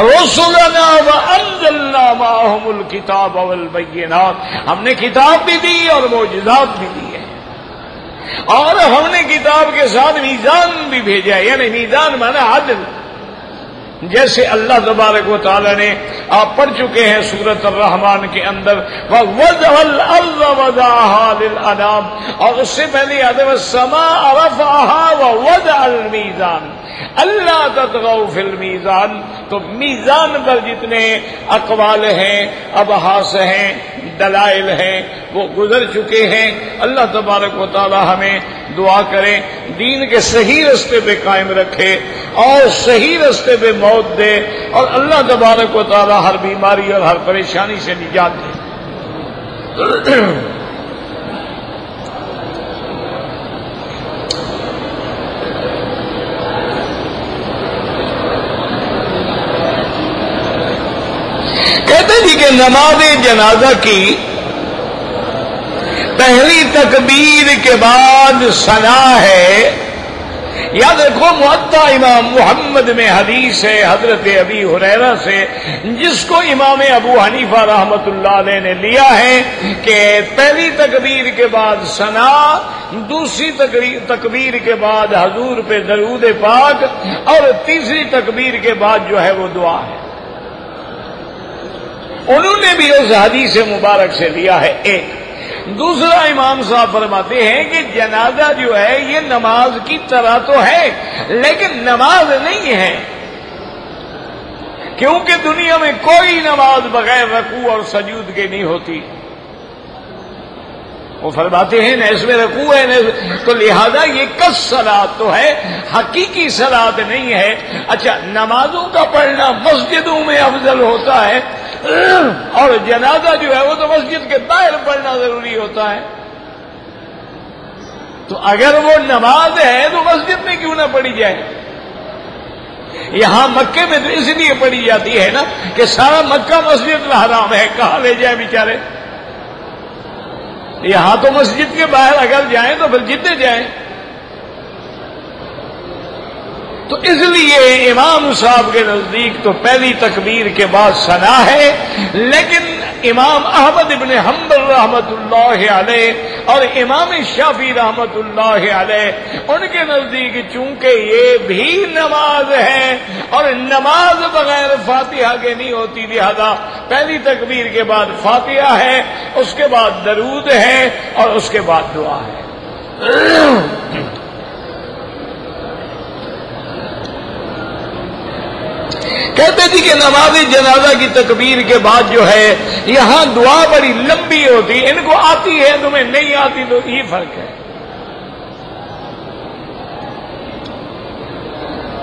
رسلنا وانزلنا معهم الكتاب والبینات، ہم نے کتاب بھی دی اور معجزات بھی دی ہے، اور ہم نے کتاب کے ساتھ میزان بھی بھیجا، یعنی میزان مانا عدل، جیسے اللہ تبارک و تعالی نے آپ پڑھ چکے ہیں سورۃ الرحمن کے اندر وَوَضَعَ الْأَرْضَ وَضَعَهَا لِلْأَنَامِ، اور اس سے پہلے یاد ہے وَالسَّمَاءَ رَفَعَهَا وَوَضَعَ الْمِيزَانَ اللہ تطغوا فی المیزان، تو میزان پر جتنے اقوال ہیں، ابحاث ہیں، دلائل ہیں، وہ گزر چکے ہیں۔ اللہ تبارک و تعالی ہمیں دعا کریں دین کے صحیح رستے پہ قائم رکھے اور صحیح رستے پہ موت دے، اور اللہ تبارک و تعالی ہر بیماری اور ہر پریشانی سے نجات دے۔ کہتے جی کہ نماز جنازہ کی پہلی تکبیر کے بعد ثنا ہے۔ یاد رکھو معطا امام محمد میں حدیث ہے حضرت ابی ہریرہ سے، جس کو امام ابو حنیفہ رحمت اللہ علیہ نے لیا ہے کہ پہلی تکبیر کے بعد ثنا، دوسری تکبیر کے بعد حضور پہ درود پاک، اور تیسری تکبیر کے بعد جو ہے وہ دعا ہے۔ انہوں نے بھی اس حدیث مبارک سے لیا ہے ایک۔ دوسرا امام صاحب فرماتے ہیں کہ جنازہ جو ہے یہ نماز کی طرح تو ہے لیکن نماز نہیں ہے، کیونکہ دنیا میں کوئی نماز بغیر رکوع اور سجود کے نہیں ہوتی۔ وہ فرماتے ہیں نہ اس میں رکوع ہے نہ، تو لہذا یہ کس صلاۃ تو ہے، حقیقی صلاۃ نہیں ہے۔ اچھا، نمازوں کا پڑھنا مسجدوں میں افضل ہوتا ہے، اور جنازہ جو ہے وہ تو مسجد کے باہر پڑھنا ضروری ہوتا ہے۔ تو اگر وہ نماز ہے تو مسجد میں کیوں نہ پڑھی جائے؟ یہاں مکے میں تو اس لیے پڑھی جاتی ہے نا کہ سارا مکہ مسجد میں حرام ہے، کہاں لے جائیں بیچارے؟ یہاں تو مسجد کے باہر اگر جائیں تو پھر جتنے جائیں۔ تو اس لیے امام صاحب کے نزدیک تو پہلی تکبیر کے بعد ثنا ہے، لیکن امام احمد ابن حنبل رحمت اللہ علیہ اور امام شافعی رحمت اللہ علیہ ان کے نزدیک چونکہ یہ بھی نماز ہے اور نماز بغیر فاتحہ کے نہیں ہوتی، لہذا پہلی تکبیر کے بعد فاتحہ ہے، اس کے بعد درود ہے اور اس کے بعد دعا ہے۔ کہتے تھے کہ نماز جنازہ کی تکبیر کے بعد جو ہے یہاں دعا بڑی لمبی ہوتی، ان کو آتی ہے تمہیں نہیں آتی، تو یہ فرق ہے۔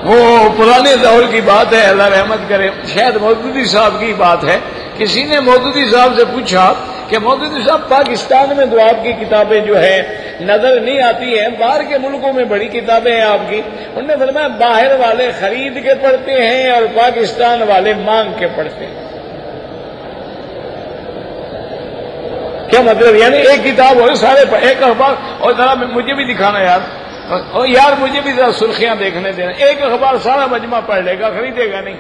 وہ پرانے دور کی بات ہے، اللہ رحمت کرے، شاید مودودی صاحب کی بات ہے. کسی نے مودودی صاحب سے پوچھا کہ مودودی صاحب پاکستان میں تو آپ کی کتابیں جو ہے نظر نہیں آتی ہیں، باہر کے ملکوں میں بڑی کتابیں ہیں آپ کی. انہوں نے فرمایا باہر والے خرید کے پڑھتے ہیں اور پاکستان والے مانگ کے پڑھتے ہیں. کیا مطلب؟ یعنی ایک کتاب ہو سارے ایک اخبار، اور ذرا مجھے بھی دکھانا یار، اور یار مجھے بھی ذرا سرخیاں دیکھنے دینا. ایک اخبار سارا مجمع پڑھ لے گا، خریدے گا نہیں.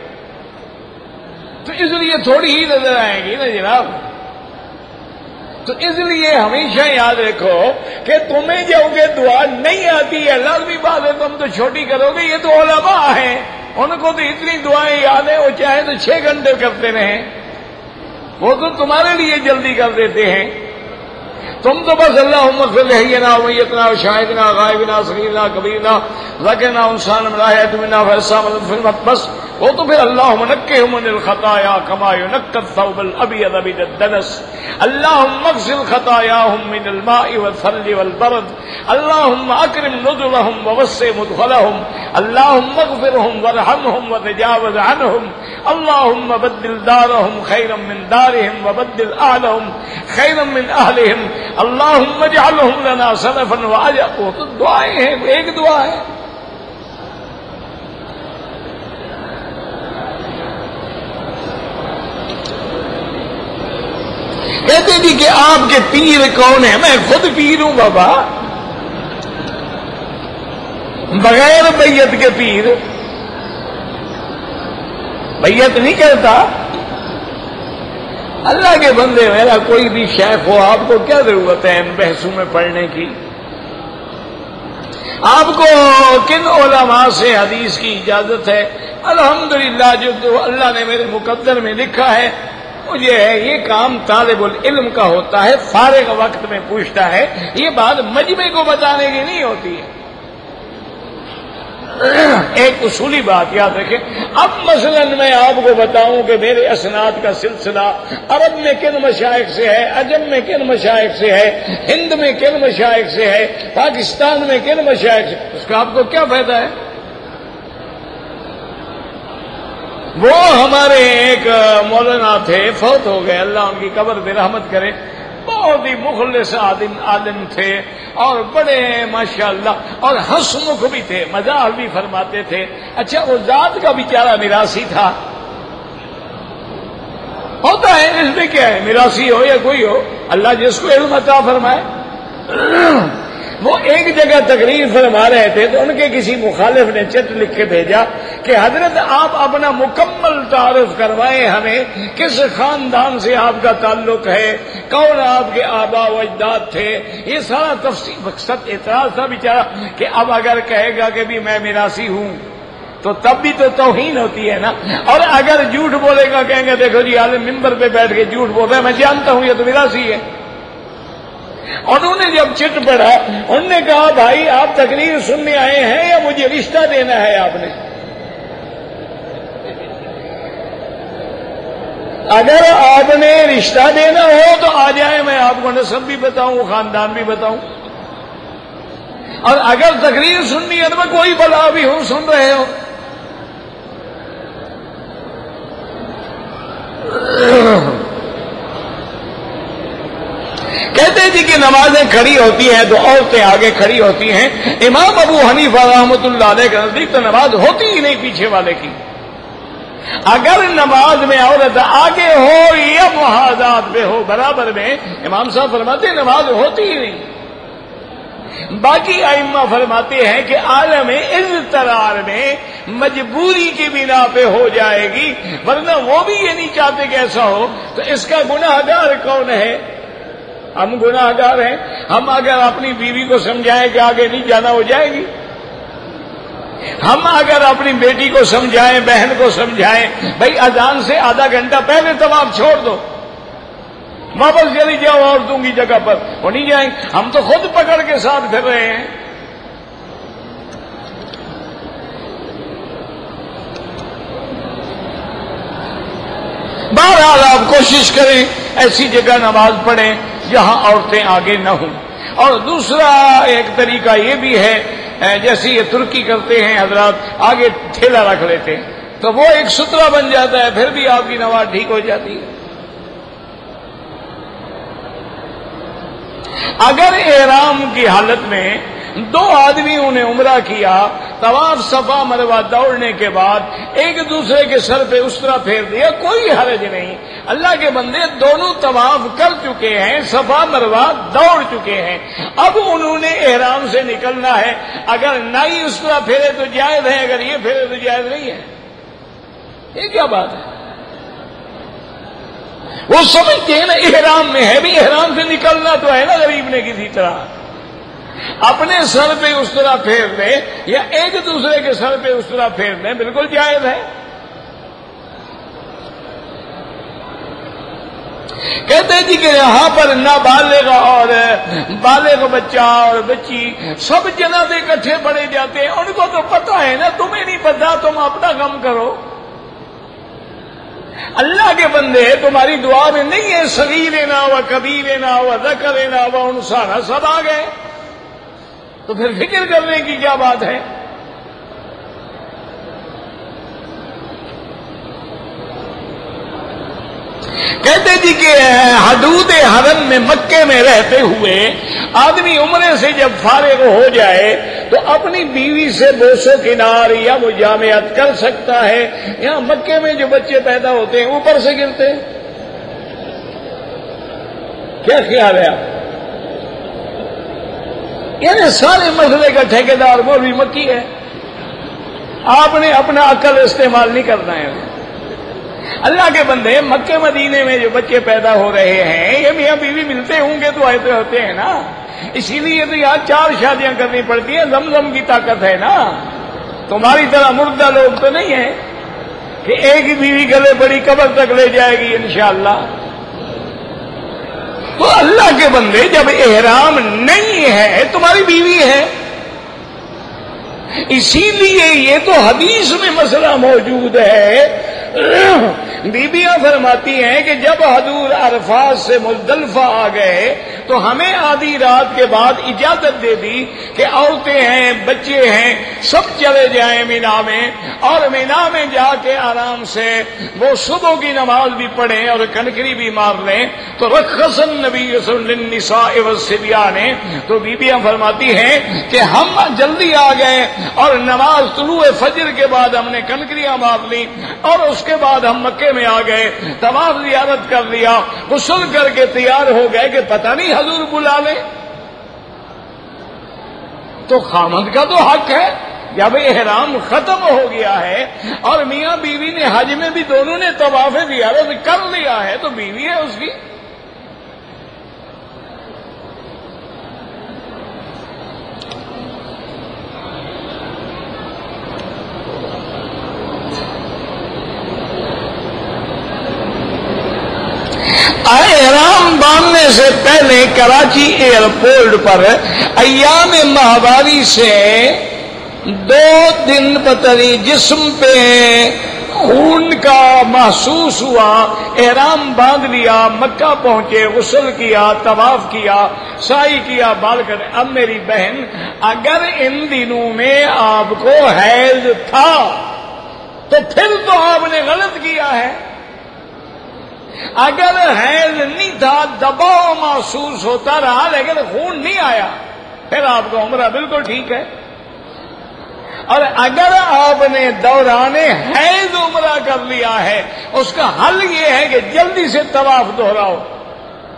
تو اس لیے تھوڑی ہی نظر آئے گی نا جناب. تو اس لیے ہمیشہ یاد رکھو کہ تمہیں جب کہ دعا نہیں آتی ہے، لازمی بات ہے تم تو چھوٹی کرو گے. یہ تو علماء ہیں، ان کو تو اتنی دعائیں یاد ہیں، وہ چاہے تو 6 گھنٹے کرتے رہیں، وہ تو تمہارے لیے جلدی کر دیتے ہیں. تم تو بس اللہم اغفر لحینا ومیتنا وشاہدنا غائبنا صغیرنا کبیرنا ذکرنا انسان ملاحیت منا فیصام الفلمت، بس وہ تو پھر اللہم نکہم من الخطایا کما ینک الثوب الابیض من الدنس، اللہم اغسل خطایاہم من الماء والثلج والبرد، اللہم اکرم نزلہم ووسع مدخلہم، اللہم اغفرہم وارحمہم وتجاوز عنہم، اللہم بدل دارہم خیرا من دارہم وبدل اہلہم خیرا من اہلہم، اللہم اجعلہم لنا سلفا واجرا. وہ تو دعائیں ہیں، ایک دعا ہے. کہتے تھے کہ آپ کے پیر کون ہیں؟ میں خود پیر ہوں بابا، بغیر بیعت کے پیر. بیعت نہیں کرتا. اللہ کے بندے، میرا کوئی بھی شیخ ہو، آپ کو کیا ضرورت ہے ان بحثوں میں پڑھنے کی؟ آپ کو کن علماء سے حدیث کی اجازت ہے؟ الحمدللہ جو اللہ نے میرے مقدر میں لکھا ہے مجھے ہے. یہ کام طالب العلم کا ہوتا ہے، فارغ وقت میں پوچھتا ہے. یہ بات مجمع کو بتانے کی نہیں ہوتی ہے. ایک اصولی بات یاد رکھیں. اب مثلا میں آپ کو بتاؤں کہ میرے اسناد کا سلسلہ عرب میں کن مشائخ سے ہے، عجم میں کن مشائخ سے ہے، ہند میں کن مشائخ سے ہے، پاکستان میں کن مشائخ سے، اس کا آپ کو کیا فائدہ ہے؟ وہ ہمارے ایک مولانا تھے، فوت ہو گئے، اللہ ان کی قبر پہ رحمت کرے. بہت ہی مخلص عالم تھے اور بڑے ماشاءاللہ اور ہنسمکھ بھی تھے، مزاح بھی فرماتے تھے. اچھا وہ ذات کا بیچارہ میراثی تھا. ہوتا ہے، اس میں کیا ہے، میراثی ہو یا کوئی ہو، اللہ جس کو علم عطا فرمائے. وہ ایک جگہ تقریر فرما رہے تھے تو ان کے کسی مخالف نے چٹ لکھ کے بھیجا کہ حضرت آپ اپنا مکمل تعارف کروائیں ہمیں، کس خاندان سے آپ کا تعلق ہے، کون آپ کے آبا و اجداد تھے. یہ سارا تفصیل مقصد اعتراض تھا بیچارہ کہ اب اگر کہے گا کہ بھی میں میراثی ہوں تو تب بھی تو توہین ہوتی ہے نا. اور اگر جھوٹ بولے گا، کہیں گے دیکھو جی عالم ممبر پہ بیٹھ کے جھوٹ بول رہا ہے، میں جانتا ہوں یہ تو میراثی ہے. انہوں نے جب چٹ پڑھا انہوں نے کہا بھائی آپ تقریر سننے آئے ہیں یا مجھے رشتہ دینا ہے؟ آپ نے اگر آپ نے رشتہ دینا ہو تو آ جائیں، میں آپ کو نسب بھی بتاؤں، خاندان بھی بتاؤں. اور اگر تقریر سننی ہے تو میں کوئی بلا بھی ہوں، سن رہے ہو. کہتے تھے کہ نمازیں کھڑی ہوتی ہیں تو عورتیں آگے کھڑی ہوتی ہیں. امام ابو حنیفہ رحمۃ اللہ علیہ کے نزدیک تو نماز ہوتی ہی نہیں پیچھے والے کی. اگر نماز میں عورت آگے ہو یا محاذات پہ ہو برابر میں، امام صاحب فرماتے ہیں نماز ہوتی ہی نہیں. باقی ائمہ فرماتے ہیں کہ عالم اضطرار میں مجبوری کی بنا پہ ہو جائے گی، ورنہ وہ بھی یہ نہیں چاہتے کہ ایسا ہو. تو اس کا گناہ گار کون ہے؟ ہم گناہ گار ہیں. ہم اگر اپنی بیوی کو سمجھائیں کہ آگے نہیں جانا، ہو جائے گی. ہم اگر اپنی بیٹی کو سمجھائیں، بہن کو سمجھائیں بھائی اذان سے آدھا گھنٹہ پہلے طواف چھوڑ دو، واپس چلی جاؤ عورتوں کی جگہ پر، وہ نہیں جائیں. ہم تو خود پکڑ کے ساتھ پھر رہے ہیں. بہرحال آپ کوشش کریں ایسی جگہ نماز پڑھیں جہاں عورتیں آگے نہ ہوں. اور دوسرا ایک طریقہ یہ بھی ہے جیسے یہ ترکی کرتے ہیں حضرات، آگے ٹھیلا رکھ لیتے ہیں تو وہ ایک سترہ بن جاتا ہے، پھر بھی آپ کی نماز ٹھیک ہو جاتی ہے۔ اگر احرام کی حالت میں دو آدمیوں نے عمرہ کیا، طواف صفا مروہ دوڑنے کے بعد ایک دوسرے کے سر پہ اس طرح پھیر دیا، کوئی حرج نہیں۔ اللہ کے بندے دونوں طواف کر چکے ہیں، صفا مروہ دوڑ چکے ہیں، اب انہوں نے احرام سے نکلنا ہے، اگر نہ ہی اس طرح پھیرے تو جائز ہے، اگر یہ پھیرے تو جائز نہیں ہے۔ یہ کیا بات ہے؟ وہ سمجھتے ہیں نا احرام میں ہے، بھی احرام سے نکلنا تو ہے نا غریب نے کسی طرح، اپنے سر پہ اس طرح پھیر دے یا ایک دوسرے کے سر پہ اس طرح پھیر دیں، بالکل جائز ہے۔ کہتے ہیں جی کہ یہاں پر نابالغ اور بالغ بچہ اور بچی سب جنازے اکٹھے پڑے جاتے ہیں، ان کو تو پتہ ہے نا، تمہیں نہیں پتہ، تم اپنا کام کرو۔ اللہ کے بندے تمہاری دعا میں نہیں ہے صغیر نہ ہوا کبیر نہ ہوا ذکر نہ ہوا انثی نہ، سب آ گئے، تو پھر فکر کرنے کی کیا بات ہے؟ کہتے جی کہ حدود حرم میں مکے میں رہتے ہوئے آدمی عمرے سے جب فارغ ہو جائے تو اپنی بیوی سے بوس و کنار یا مجامعت کر سکتا ہے۔ یہاں مکے میں جو بچے پیدا ہوتے ہیں اوپر سے گرتے ہیں، کیا خیال ہے آپ؟ یعنی سارے مسئلے کا ٹھیکیدار مولوی مکی ہے، آپ نے اپنا عقل استعمال نہیں کرنا ہے۔ اللہ کے بندے مکے مدینے میں جو بچے پیدا ہو رہے ہیں یہ میاں بیوی ملتے ہوں گے تو ایسے ہوتے ہیں نا، اسی لیے تو یہاں 4 شادیاں کرنی پڑتی ہیں، زمزم کی طاقت ہے نا، تمہاری طرح مردہ لوگ تو نہیں ہیں کہ ایک ہی بیوی گلے بڑی قبر تک لے جائے گی انشاءاللہ۔ تو اللہ کے بندے جب احرام نہیں ہے تمہاری بیوی ہے، اسی لیے یہ تو حدیث میں مسئلہ موجود ہے۔ بیبیاں فرماتی ہیں کہ جب حضور عرفات سے مزدلفہ آ گئے تو ہمیں آدھی رات کے بعد اجازت دے دی کہ عورتیں ہیں بچے ہیں سب چلے جائیں مینا میں، اور مینا میں جا کے آرام سے وہ صبح کی نماز بھی پڑھیں اور کنکری بھی مار لیں۔ تو رخص النبی صلی اللہ علیہ وسلم للنساء والصبیان، تو بیبیاں فرماتی ہیں کہ ہم جلدی آ گئے اور نماز طلوع فجر کے بعد ہم نے کنکریاں مار لی، اور اس کے بعد ہم مکے میں آ گئے، طواف زیارت کر لیا، غسل کر کے تیار ہو گئے کہ پتہ نہیں حضور بلا لیں۔ تو خامد کا تو حق ہے، جب احرام ختم ہو گیا ہے اور میاں بیوی نے حج میں بھی دونوں نے طواف زیارت کر لیا ہے تو بیوی ہے اس کی۔ احرام باندھنے سے پہلے کراچی ایئرپورٹ پر ایام ماہواری سے 2 دن پتری جسم پہ خون کا محسوس ہوا، احرام باندھ لیا، مکہ پہنچے، غسل کیا، طواف کیا، سعی کیا، بال کر۔ اب میری بہن اگر ان دنوں میں آپ کو حیض تھا تو پھر تو آپ نے غلط کیا ہے، اگر حیض نہیں تھا دباؤ محسوس ہوتا رہا لیکن خون نہیں آیا پھر آپ کا عمرہ بالکل ٹھیک ہے، اور اگر آپ نے دوران حیض عمرہ کر لیا ہے اس کا حل یہ ہے کہ جلدی سے طواف دہراؤ،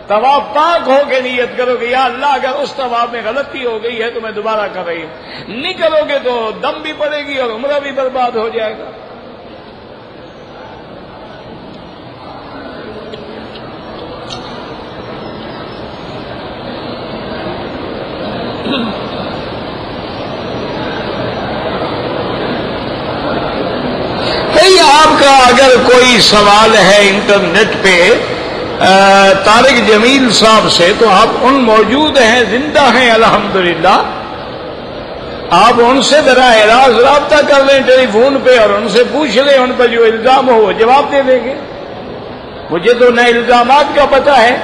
طواف پاک ہو کے نیت کرو کہ یا اللہ اگر اس طواف میں غلطی ہو گئی ہے تو میں دوبارہ کر رہی ہوں، نہیں کرو گے تو دم بھی پڑے گی اور عمرہ بھی برباد ہو جائے گا۔ آپ کا اگر کوئی سوال ہے انٹرنیٹ پہ طارق جمیل صاحب سے تو آپ ان موجود ہیں، زندہ ہیں الحمدللہ، آپ ان سے براہ راست رابطہ کر لیں ٹیلی فون پہ اور ان سے پوچھ لیں، ان پر جو الزام ہو وہ جواب دے دیں گے۔ مجھے تو نہ الزامات کا پتہ ہے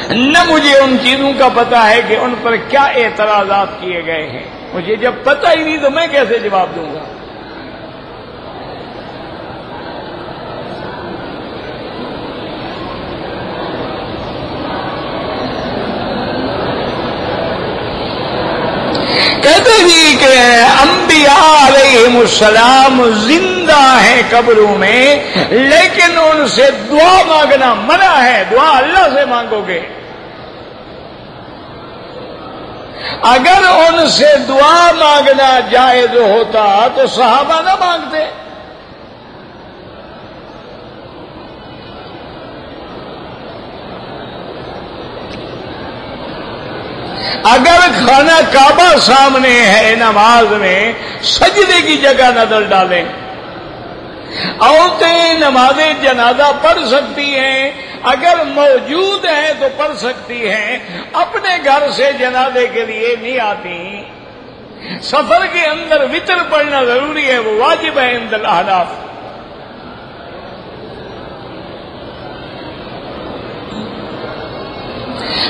نہ مجھے ان چیزوں کا پتہ ہے کہ ان پر کیا اعتراضات کیے گئے ہیں۔ مجھے جب پتہ ہی نہیں تو میں کیسے جواب دوں گا؟ کہتے ہی کہ انبیاء علیہم السلام زندہ ہیں قبروں میں، لیکن ان سے دعا مانگنا منع ہے. دعا اللہ سے مانگو گے. اگر ان سے دعا مانگنا جائز ہوتا تو صحابہ نہ مانگتے. اگر خانہ کعبہ سامنے ہے نماز میں، سجدے کی جگہ نظر ڈالیں. عورتیں نماز جنازہ پڑھ سکتی ہیں، اگر موجود ہیں تو پڑھ سکتی ہیں، اپنے گھر سے جنازے کے لیے نہیں آتی. سفر کے اندر وتر پڑھنا ضروری ہے، وہ واجب ہے عند الاحناف.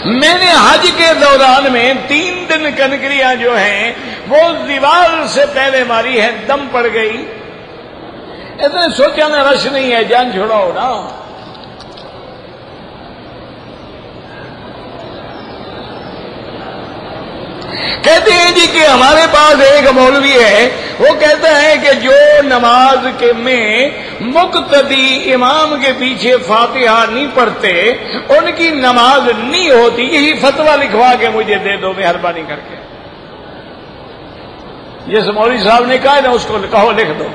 میں نے حج کے دوران میں 3 دن کنکریاں جو ہیں وہ دیوار سے پہلے ماری ہے، دم پڑ گئی. اتنے سوچا نا رش نہیں ہے، جان چھوڑاؤ نا. کہتے ہیں جی کہ ہمارے پاس ایک مولوی ہے، وہ کہتا ہے کہ جو نماز کے میں مقتدی امام کے پیچھے فاتحہ نہیں پڑھتے ان کی نماز نہیں ہوتی. یہی فتویٰ لکھوا کے مجھے دے دو مہربانی کر کے. جس مولوی صاحب نے کہا نا اس کو کہو لکھ دو.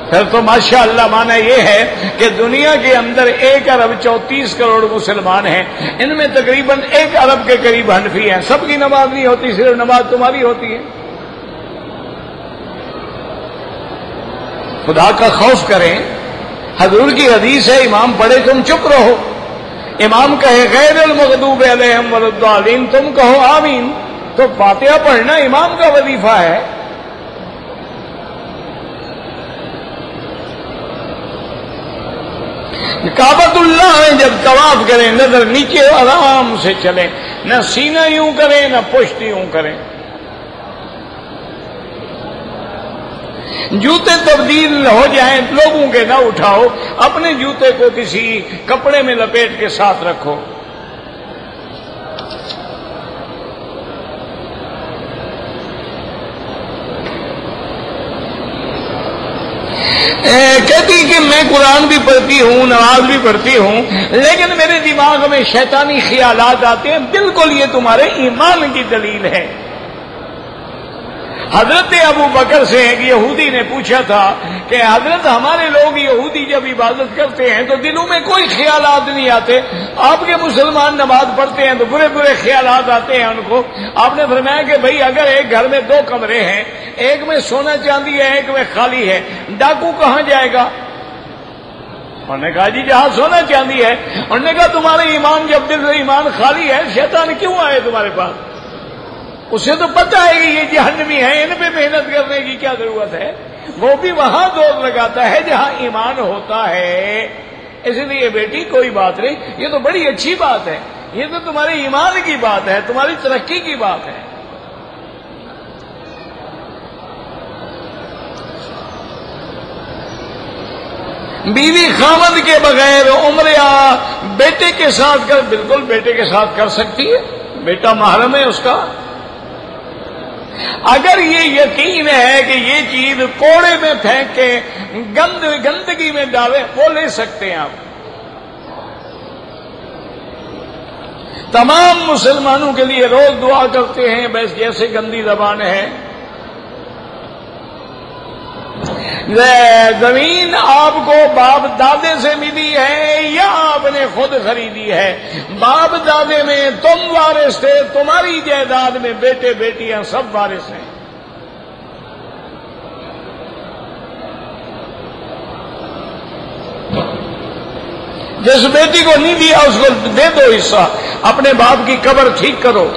پھر تو ماشاء اللہ مانا یہ ہے کہ دنیا کے اندر 1 ارب 34 کروڑ مسلمان ہیں، ان میں تقریباً 1 ارب کے قریب حنفی ہیں. سب کی نماز نہیں ہوتی، صرف نماز تمہاری ہوتی ہے. خدا کا خوف کریں. حضور کی حدیث ہے امام پڑھے تم چپ رہو، امام کہے غیر المغضوب علیہم ولا الضالین تم کہو آمین. تو فاتحہ پڑھنا امام کا وظیفہ ہے. کعبۃ اللہ میں جب طواف کریں نظر نیچے آرام سے چلیں، نہ سینہ یوں کریں نہ پشت یوں کریں. جوتے تبدیل ہو جائیں لوگوں کے نہ اٹھاؤ، اپنے جوتے کو کسی کپڑے میں لپیٹ کے ساتھ رکھو. کہتی کہ میں قرآن بھی پڑھتی ہوں، نماز بھی پڑھتی ہوں، لیکن میرے دماغ میں شیطانی خیالات آتے ہیں. بالکل یہ تمہارے ایمان کی دلیل ہے. حضرت ابو بکر سے ایک یہودی نے پوچھا تھا کہ حضرت ہمارے لوگ یہودی جب عبادت کرتے ہیں تو دلوں میں کوئی خیالات نہیں آتے، آپ کے مسلمان نماز پڑھتے ہیں تو برے برے خیالات آتے ہیں ان کو. آپ نے فرمایا کہ بھئی اگر ایک گھر میں 2 کمرے ہیں، ایک میں سونا چاندی ہے ایک میں خالی ہے، ڈاکو کہاں جائے گا؟ انہوں نے کہا جی جہاں سونا چاندی ہے. انہوں نے کہا تمہارے ایمان جب دل سے ایمان خالی ہے شیطان کیوں آئے تمہارے پاس؟ اسے تو پتہ ہے کہ یہ جہنمی ہے، ان پہ محنت کرنے کی کیا ضرورت ہے. وہ بھی وہاں زور لگاتا ہے جہاں ایمان ہوتا ہے. اس لیے بیٹی کوئی بات نہیں، یہ تو بڑی اچھی بات ہے، یہ تو تمہارے ایمان کی بات ہے، تمہاری ترقی کی بات ہے. بیوی خاوند کے بغیر عمرہ بیٹے کے ساتھ بالکل بیٹے کے ساتھ کر سکتی ہے، بیٹا محرم ہے اس کا. اگر یہ یقین ہے کہ یہ چیز کوڑے میں پھینک کے گندگی میں ڈالے وہ لے سکتے ہیں آپ. تمام مسلمانوں کے لیے روز دعا کرتے ہیں بس جیسے گندی زبان ہے. زمین آپ کو باپ دادے سے ملی ہے یا آپ نے خود خریدی ہے؟ باپ دادے میں تم وارث تھے، تمہاری جائیداد میں بیٹے بیٹیاں سب وارث ہیں. جس بیٹی کو نہیں دیا اس کو دے دو حصہ، اپنے باپ کی قبر ٹھیک کرو.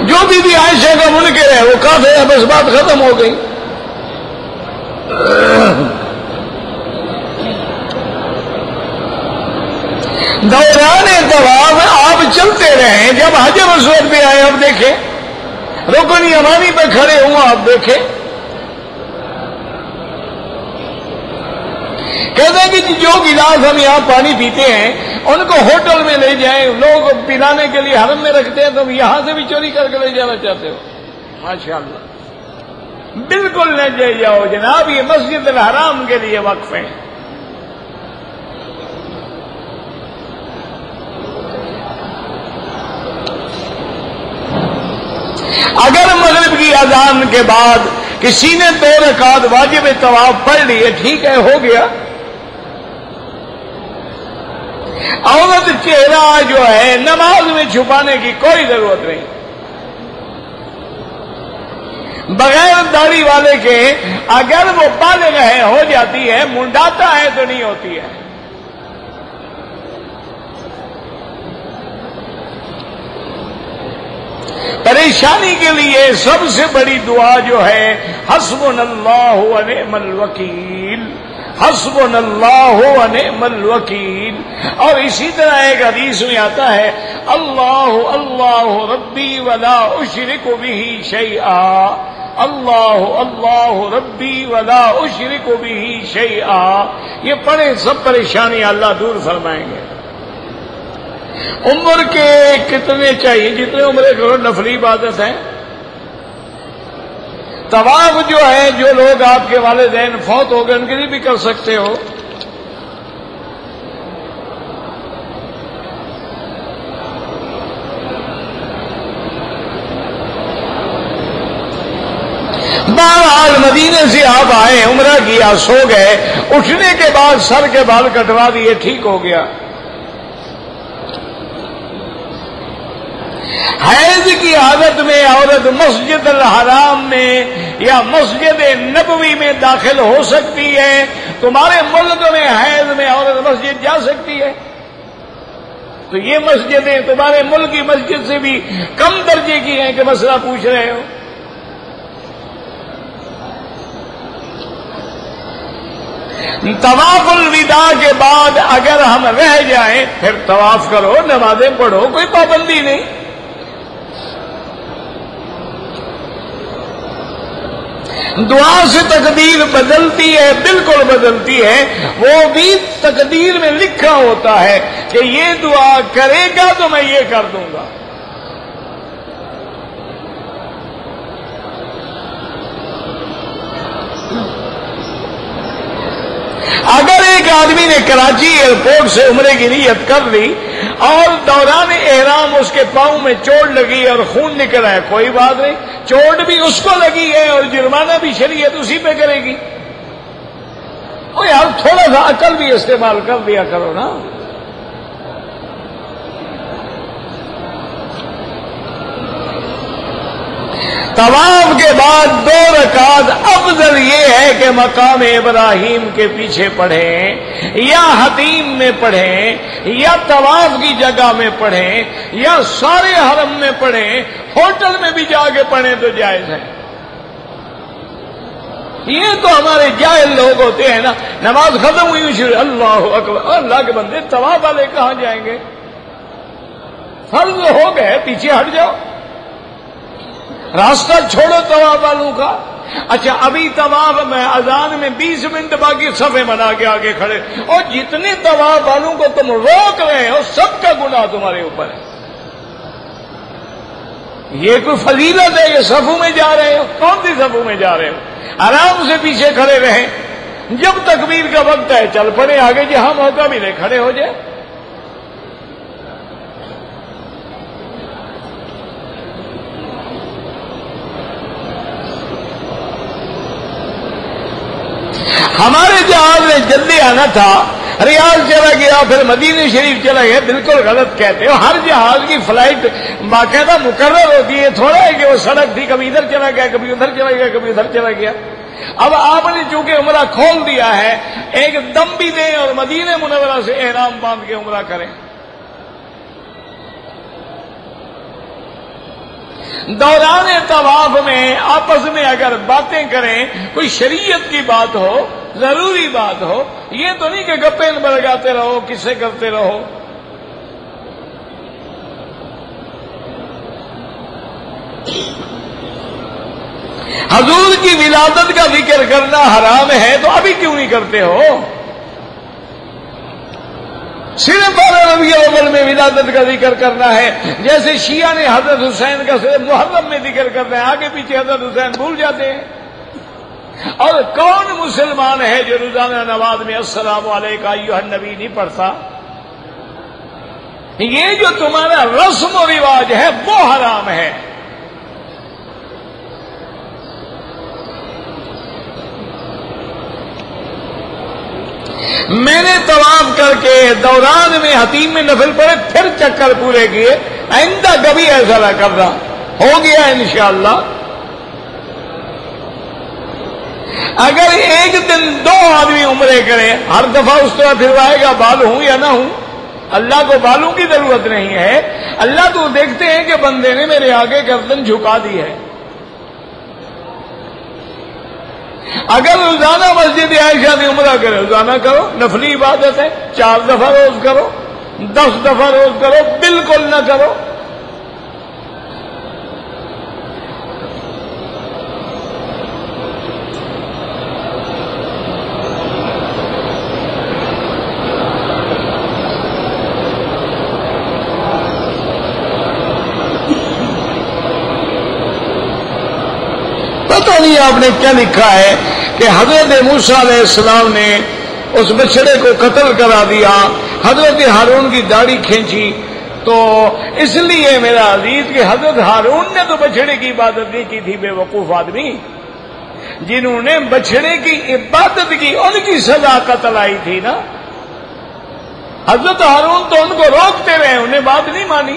جو بھی عائشہ کا منکر ہے وہ کافر ہے، بس بات ختم ہو گئی. دوران طواف آپ چلتے رہیں، جب حجر اسود پہ آئے اب دیکھیں، رکن یمانی پہ کھڑے ہوں آپ دیکھیں، کہتے ہیں کہ جو گلاس ہم یہاں پانی پیتے ہیں ان کو ہوٹل میں لے جائیں، لوگ پلانے کے لیے حرم میں رکھتے ہیں، تم یہاں سے بھی چوری کر کے لے جانا چاہتے ہو؟ ماشاءاللہ، بالکل نہ لے جاؤ جناب، یہ مسجد الحرام کے لیے وقف ہے۔ اگر مغرب کی اذان کے بعد کسی نے 2 رکعت واجب طواف پڑھ لیے، ٹھیک ہے، ہو گیا۔ عورت چہرہ جو ہے نماز میں چھپانے کی کوئی ضرورت نہیں، بغیر داڑھی والے کے اگر وہ بالغ ہے ہو جاتی ہے، منڈاتا ہے تو نہیں ہوتی ہے۔ پریشانی کے لیے سب سے بڑی دعا جو ہے حسبنا اللہ و نعم الوکیل، حسبنا اللہ و نعم الوکیل۔ اور اسی طرح ایک حدیث میں آتا ہے اللہ اللہ ربی ولا اشرک بہ شیئا، اللہ اللہ ربی ولا اشرک بہ شیئا۔ یہ پڑھے سب پریشانیاں اللہ دور فرمائیں گے۔ عمر کے کتنے چاہیے؟ جتنے عمرے کرو، نفلی عبادت ہے۔ طواف جو ہے جو لوگ آپ کے والدین فوت ہو گئے ان کے لیے بھی کر سکتے ہو۔ بہرحال مدینے سے آپ آئے، عمرہ کیا، سو گئے، اٹھنے کے بعد سر کے بال کٹوا دیے، ٹھیک ہو گیا۔ حیض کی حالت میں عورت مسجد الحرام میں یا مسجد نبوی میں داخل ہو سکتی ہے؟ تمہارے ملک میں حیض میں عورت مسجد جا سکتی ہے؟ تو یہ مسجدیں تمہارے ملک کی مسجد سے بھی کم درجے کی ہیں کہ مسئلہ پوچھ رہے ہو؟ طواف الوداع کے بعد اگر ہم رہ جائیں پھر طواف کرو، نمازیں پڑھو، کوئی پابندی نہیں۔ دعا سے تقدیر بدلتی ہے، بالکل بدلتی ہے، وہ بھی تقدیر میں لکھا ہوتا ہے کہ یہ دعا کرے گا تو میں یہ کر دوں گا۔ اگر ایک آدمی نے کراچی ایئرپورٹ سے عمرے کی نیت کر لی اور دوران احرام اس کے پاؤں میں چوٹ لگی اور خون نکل رہا ہے، کوئی بات نہیں، چوٹ بھی اس کو لگی ہے اور جرمانہ بھی شریعت اسی پہ کرے گی۔ او یار تھوڑا سا عقل بھی استعمال کر دیا کرو نا۔ طواف کے بعد 2 رکعت افضل یہ ہے کہ مقام ابراہیم کے پیچھے پڑھیں یا حتیم میں پڑھیں یا طواف کی جگہ میں پڑھیں یا سارے حرم میں پڑھیں، ہوٹل میں بھی جا کے پڑھیں تو جائز ہے۔ یہ تو ہمارے جاہل لوگ ہوتے ہیں نا، نماز ختم ہوئی شروع اللہ اکبر، اللہ کے بندے طواف والے کہاں جائیں گے؟ فرض ہو گئے، پیچھے ہٹ جاؤ، راستہ چھوڑو طواف والوں کا۔ اچھا ابھی طواف میں اذان میں 20 منٹ باقی صفے بنا کے آگے کھڑے، اور جتنے طواف والوں کو تم روک رہے ہو سب کا گناہ تمہارے اوپر ہے۔ یہ کوئی فضیلت ہے؟ یہ صفوں میں جا رہے ہو، کون سی صفوں میں جا رہے ہو؟ آرام سے پیچھے کھڑے رہیں، جب تکبیر کا وقت ہے چل پڑے آگے، جہاں موقع ملے کھڑے ہو جائے۔ ہمارے جہاز میں جلدی آنا تھا، ریاض چلا گیا، پھر مدینہ شریف چلا گیا، بالکل غلط کہتے ہو۔ ہر جہاز کی فلائٹ باقاعدہ مقرر ہوتی ہے، تھوڑا ہے کہ وہ سڑک تھی، کبھی ادھر چلا گیا، کبھی ادھر چلا گیا، کبھی ادھر چلا گیا۔ اب آپ نے چونکہ عمرہ کھول دیا ہے، ایک دم بھی دیں اور مدینہ منورہ سے احرام باندھ کے عمرہ کریں۔ دوران طواف میں آپس میں اگر باتیں کریں، کوئی شریعت کی بات ہو، ضروری بات ہو، یہ تو نہیں کہ گپے لگاتے رہو، قصے کرتے رہو۔ حضور کی ولادت کا ذکر کرنا حرام ہے تو ابھی کیوں نہیں کرتے ہو؟ صرف 12 ربیع الاول میں ولادت کا ذکر کرنا ہے، جیسے شیعہ نے حضرت حسین کا صرف محرم میں ذکر کرنا ہے، آگے پیچھے حضرت حسین بھول جاتے ہیں۔ اور کون مسلمان ہے جو روزانہ نماز میں السلام علیکم ایھا النبی نہیں پڑھتا؟ یہ جو تمہارا رسم و رواج ہے وہ حرام ہے۔ میں نے طواف کر کے دوران میں حتیم میں نفل پڑے پھر چکر پورے کیے، آئندہ کبھی ایسا نہ کرنا، ہو گیا انشاءاللہ۔ اگر ایک دن 2 آدمی عمرے کریں، ہر دفعہ اس طرح پھروائے گا بال ہوں یا نہ ہوں؟ اللہ کو بالوں کی ضرورت نہیں ہے، اللہ تو دیکھتے ہیں کہ بندے نے میرے آگے گردن جھکا دی ہے۔ اگر روزانہ مسجد عائشہ میں عمرہ کرے، روزانہ کرو، نفلی عبادت ہے، 4 دفعہ روز کرو، 10 دفعہ روز کرو، بالکل نہ کرو۔ پتہ نہیں آپ نے کیا لکھا ہے کہ حضرت موسیٰ علیہ السلام نے اس بچڑے کو قتل کرا دیا، حضرت ہارون کی داڑھی کھینچی، تو اس لیے میرا عزیز کہ حضرت ہارون نے تو بچڑے کی عبادت نہیں کی تھی، بے وقوف آدمی۔ جنہوں نے بچڑے کی عبادت کی ان کی سزا قتل آئی تھی نا۔ حضرت ہارون تو ان کو روکتے رہے، انہیں بات نہیں مانی۔